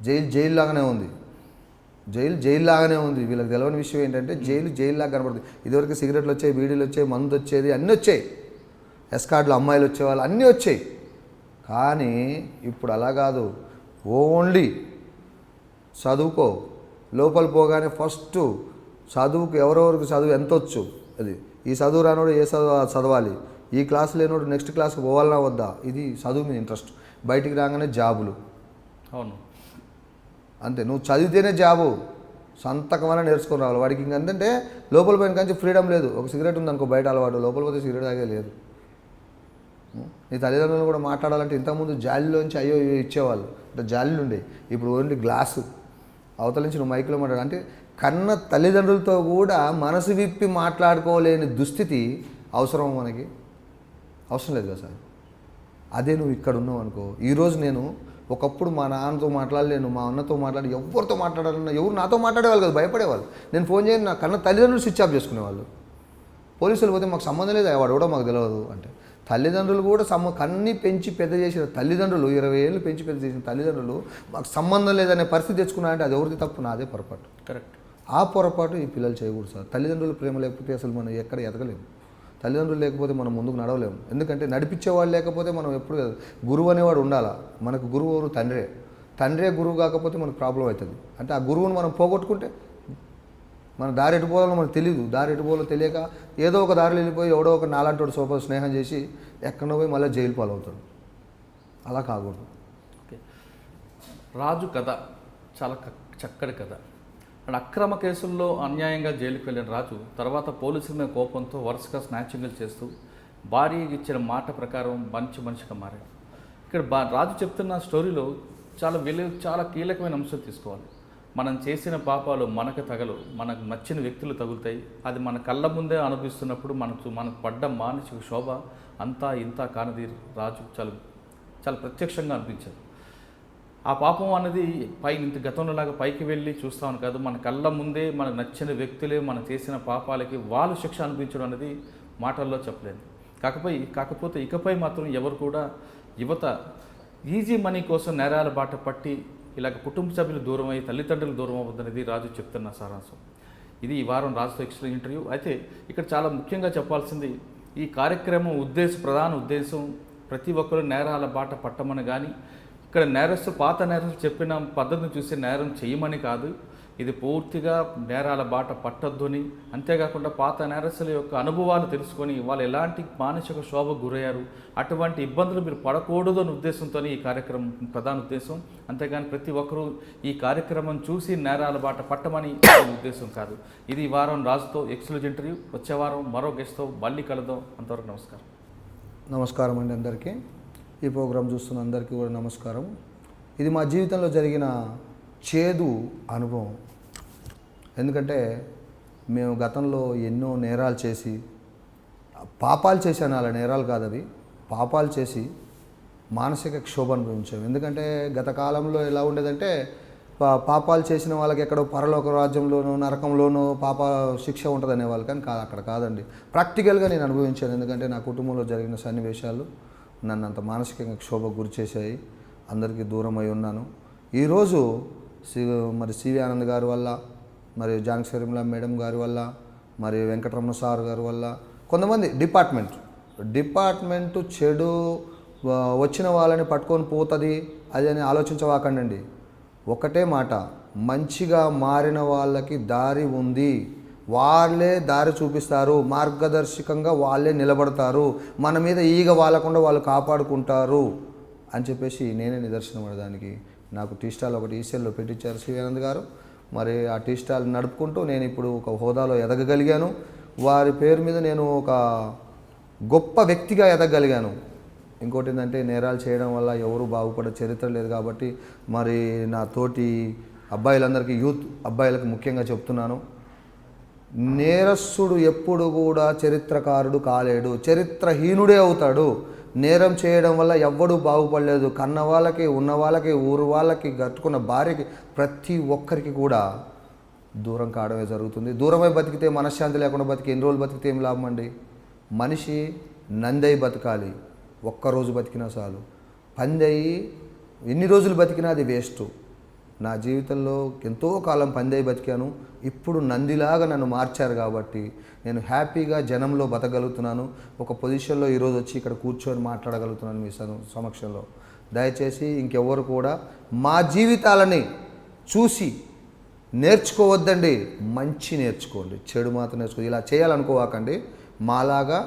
జైలు లాగానే ఉంది. జైలు లాగానే ఉంది. వీళ్ళకి తెలియని విషయం ఏంటంటే జైలు లాగా కనబడుతుంది. ఇదివరకు సిగరెట్లు వచ్చాయి, బీడీలు వచ్చాయి, మందు వచ్చేది, అన్నీ వచ్చాయి, ఎస్కార్డులు అమ్మాయిలు వచ్చేవాళ్ళు, అన్నీ వచ్చాయి. కానీ ఇప్పుడు అలా కాదు. ఓన్లీ చదువుకో, లోపల పోగానే ఫస్ట్ చదువుకు ఎవరెవరికి చదువు ఎంత వచ్చు, అది ఈ చదువు రానోడు ఏ చదవాలి, ఈ క్లాస్ లేనోడు నెక్స్ట్ క్లాస్కి పోవాలన్నా వద్దా, ఇది చదువు మీద ఇంట్రెస్ట్. బయటికి రాగానే జాబులు. అవును, అంతే. నువ్వు చదివితేనే జాబు, సంతకమైనా నేర్చుకొని రావాలి. వాడికి ఇంకంటే లోపల పోయిన కానీ ఫ్రీడమ్ లేదు. ఒక సిగరెట్ ఉందనుకో బయట అలవాటు, లోపల పోతే సిగరెట్ తాగే లేదు. నీ తల్లిదండ్రులను కూడా మాట్లాడాలంటే ఇంతకుముందు జాలిలోంచి అయ్యో ఇచ్చేవాళ్ళు, అంటే జాలీలు ఉండే. ఇప్పుడు ఓన్లీ గ్లాసు అవతల నుంచి నువ్వు మైకులో మాట్లాడాలి. అంటే కన్న తల్లిదండ్రులతో కూడా మనసు విప్పి మాట్లాడుకోలేని దుస్థితి అవసరం మనకి? అవసరం లేదు కదా సార్. అదే నువ్వు ఇక్కడ ఉన్నావు అనుకో. ఈరోజు నేను ఒకప్పుడు మా నాన్నతో మాట్లాడలేను, మా అన్నతో మాట్లాడి, ఎవరితో మాట్లాడాలన్నా ఎవరు నాతో మాట్లాడేవాళ్ళు కదా, భయపడేవాళ్ళు. నేను ఫోన్ చేయను, నా కన్న తల్లిదండ్రులు స్విచ్ ఆఫ్ చేసుకునేవాళ్ళు. పోలీసులు పోతే మాకు సంబంధం లేదు, వాడు కూడా మాకు తెలియదు అంటే. తల్లిదండ్రులు కూడా కన్ని పెంచి పెద్ద చేసిన తల్లిదండ్రులు, 20 ఏళ్ళు పెంచి పెద్ద చేసిన తల్లిదండ్రులు మాకు సంబంధం లేదనే పరిస్థితి తెచ్చుకున్నారంటే అది ఎవరిది తప్పు? నాదే పొరపాటు. కరెక్ట్. ఆ పొరపాటు ఈ పిల్లలు చేయకూడదు సార్. తల్లిదండ్రుల ప్రేమ లేకపోతే అసలు మనం ఎక్కడ ఎదగలేము. తల్లిదండ్రులు లేకపోతే మనం ముందుకు నడవలేము. ఎందుకంటే నడిపించేవాళ్ళు లేకపోతే మనం ఎప్పుడు గురువు అనేవాడు ఉండాలా. మనకు గురువు ఎవరు? తండ్రే గురువు కాకపోతే మనకు ప్రాబ్లం అవుతుంది. అంటే ఆ గురువును మనం పోగొట్టుకుంటే మన దారి ఎటుపోవాలో మనకు తెలియదు. దారి ఎటుపోవాలో తెలియక ఏదో ఒక దారిలో వెళ్ళిపోయి ఎవడో ఒక నాలంటోడు సోపర్ స్నేహం చేసి ఎక్కడో పోయి మళ్ళీ జైలు పాలవుతాడు. అలా కాకూడదు. ఓకే, రాజు కథ చాలా చక్కటి కథ. అండ్ అక్రమ కేసుల్లో అన్యాయంగా జైలుకి వెళ్ళిన రాజు తర్వాత పోలీసుల మీద కోపంతో వరుసగా స్నాచింగ్లు చేస్తూ భార్యకి ఇచ్చిన మాట ప్రకారం మంచి మనిషిగా మారాడు. ఇక్కడ రాజు చెప్తున్న స్టోరీలో చాలా కీలకమైన అంశం తీసుకోవాలి. మనం చేసిన పాపాలు మనకు తగలు, మనకు నచ్చిన వ్యక్తులు తగులుతాయి. అది మన కళ్ళ ముందే అనుభవిస్తున్నప్పుడు మనకు పడ్డ మానసిక శోభ అంతా ఇంత కానిది రాజు చాలా ప్రత్యక్షంగా అనిపించారు. ఆ పాపం అనేది ఇంత గతంలో లాగా పైకి వెళ్ళి చూస్తామని కాదు, మన కళ్ళ ముందే మనకు నచ్చిన వ్యక్తులే మనం చేసిన పాపాలకి వాళ్ళు శిక్ష అనిపించడం అనేది మాటల్లో చెప్పలేదు. కాకపోతే ఇకపై మాత్రం ఎవరు కూడా యువత ఈజీ మనీ కోసం నేరాల బాట పట్టి ఇలాగ కుటుంబ సభ్యులు దూరం అయ్యి తల్లిదండ్రులు దూరం అవ్వద్దనేది రాజు చెప్తున్న సారాంశం. ఇది ఈ వారం రాజుతో ఎక్స్ట్రా ఇంటర్వ్యూ. అయితే ఇక్కడ చాలా ముఖ్యంగా చెప్పాల్సింది, ఈ కార్యక్రమం ప్రధాన ఉద్దేశం ప్రతి ఒక్కరు నేరాల బాట పట్టమని కానీ ఇక్కడ పాత నేరస్తులు చెప్పిన పద్ధతిని చూసి నేరం చేయమని కాదు. ఇది పూర్తిగా నేరాల బాట పట్టొద్దని, అంతేకాకుండా పాత నేరస్తుల యొక్క అనుభవాలు తెలుసుకొని వాళ్ళు ఎలాంటి మానసిక శోభకు గురయ్యారు, అటువంటి ఇబ్బందులు మీరు పడకూడదు అనే ఉద్దేశంతో ఈ కార్యక్రమం ప్రధాన ఉద్దేశం. అంతేగాని ప్రతి ఒక్కరూ ఈ కార్యక్రమం చూసి నేరాల బాట పట్టమని ఉద్దేశం కాదు. ఇది ఈ వారం రాజుతో ఎక్స్క్లూజివ్ ఇంటర్వ్యూ. వచ్చే వారం మరో గెస్ట్తో మళ్ళీ కలుద్దాం. అంతవరకు నమస్కారం. నమస్కారం అండి అందరికీ. ఈ ప్రోగ్రాం చూస్తున్న అందరికీ కూడా నమస్కారం. ఇది మా జీవితంలో జరిగిన చేదు అనుభవం. ఎందుకంటే మేము గతంలో ఎన్నో నేరాలు చేసి, పాపాలు చేశాను, అలా నేరాలు కాదు అవి, పాపాలు చేసి మానసిక క్షోభ అనుభవించాము. ఎందుకంటే గత కాలంలో ఎలా ఉండేదంటే పాపాలు చేసిన వాళ్ళకి ఎక్కడో పరలోక రాజ్యంలోనో నరకంలోనో శిక్ష ఉంటుంది అనేవాళ్ళు. కానీ అక్కడ కాదండి. ప్రాక్టికల్గా నేను అనుభవించాను. ఎందుకంటే నా కుటుంబంలో జరిగిన సన్నివేశాలు నన్ను అంత మానసికంగా క్షోభకు గురి చేశాయి. అందరికీ దూరం అయి ఉన్నాను. ఈరోజు మరి సివి ఆనంద్ గారి వల్ల, మరి జానకి శ్రీమల మేడం గారి వల్ల, మరి వెంకటరమణ సార్ గారి వల్ల, కొంతమంది డిపార్ట్మెంటు చెడు వచ్చిన వాళ్ళని పట్టుకొని పోతుంది అది అని ఆలోచించవాకండి. ఒకటే మాట, మంచిగా మారిన వాళ్ళకి దారి ఉంది. వాళ్ళే దారి చూపిస్తారు, మార్గదర్శకంగా వాళ్ళే నిలబడతారు, మన మీద ఈగ వాలకుండా వాళ్ళు కాపాడుకుంటారు అని చెప్పేసి నేనే నిదర్శనం అవ్వడానికి. నాకు టీ స్టాల్ ఒకటి ఈసీఎల్లో పెట్టించారు సివి ఆనంద్ గారు. మరి ఆ టీ స్టాల్ నడుపుకుంటూ నేను ఇప్పుడు ఒక హోదాలో ఎదగగలిగాను. వారి పేరు మీద నేను ఒక గొప్ప వ్యక్తిగా ఎదగగలిగాను. ఇంకోటి ఏంటంటే నేరాలు చేయడం వల్ల ఎవరు బాగుపడే చరిత్ర లేదు. కాబట్టి మరి నా తోటి అబ్బాయిలందరికీ, యూత్ అబ్బాయిలకు ముఖ్యంగా చెప్తున్నాను, నేరస్తుడు ఎప్పుడు కూడా చరిత్రకారుడు కాలేడు, చరిత్రహీనుడే అవుతాడు. నేరం చేయడం వల్ల ఎవ్వడూ బాగుపడలేదు. కన్న వాళ్ళకి, ఉన్న వాళ్ళకి, ఊరు వాళ్ళకి, కట్టుకున్న భార్యకి, ప్రతి ఒక్కరికి కూడా దూరం కావడమే జరుగుతుంది. దూరమై బతికితే మనశ్శాంతి లేకుండా బతికి ఎన్ని రోజులు బతికితే ఏం లాభం అండి? మనిషి నందై బతకాలి. ఒక్కరోజు బతికినా చాలు. పందయి ఎన్ని రోజులు బతికినా అది వేస్ట్. నా జీవితంలో ఎంతో కాలం పందయి బతికాను. ఇప్పుడు నందిలాగా నన్ను మార్చారు కాబట్టి నేను హ్యాపీగా జనంలో బతకగలుగుతున్నాను. ఒక పొజిషన్లో ఈరోజు వచ్చి ఇక్కడ కూర్చొని మాట్లాడగలుగుతున్నాను మీ సమక్షంలో. దయచేసి ఇంకెవ్వరు కూడా మా జీవితాలని చూసి నేర్చుకోవద్దండి. మంచి నేర్చుకోండి, చెడు మాత్రం నేర్చుకోండి. ఇలా చేయాలనుకోవాకండి. మాలాగా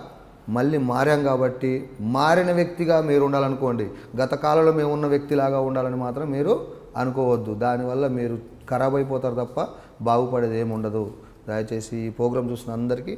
మళ్ళీ మారాం కాబట్టి మారిన వ్యక్తిగా మీరు ఉండాలనుకోండి. గత కాలంలో మేము ఉన్న వ్యక్తిలాగా ఉండాలని మాత్రం మీరు అనుకోవద్దు. దానివల్ల మీరు ఖరాబ్ అయిపోతారు తప్ప బాగుపడేది ఏమి ఉండదు. దయచేసి ఈ ప్రోగ్రాం చూసిన అందరికీ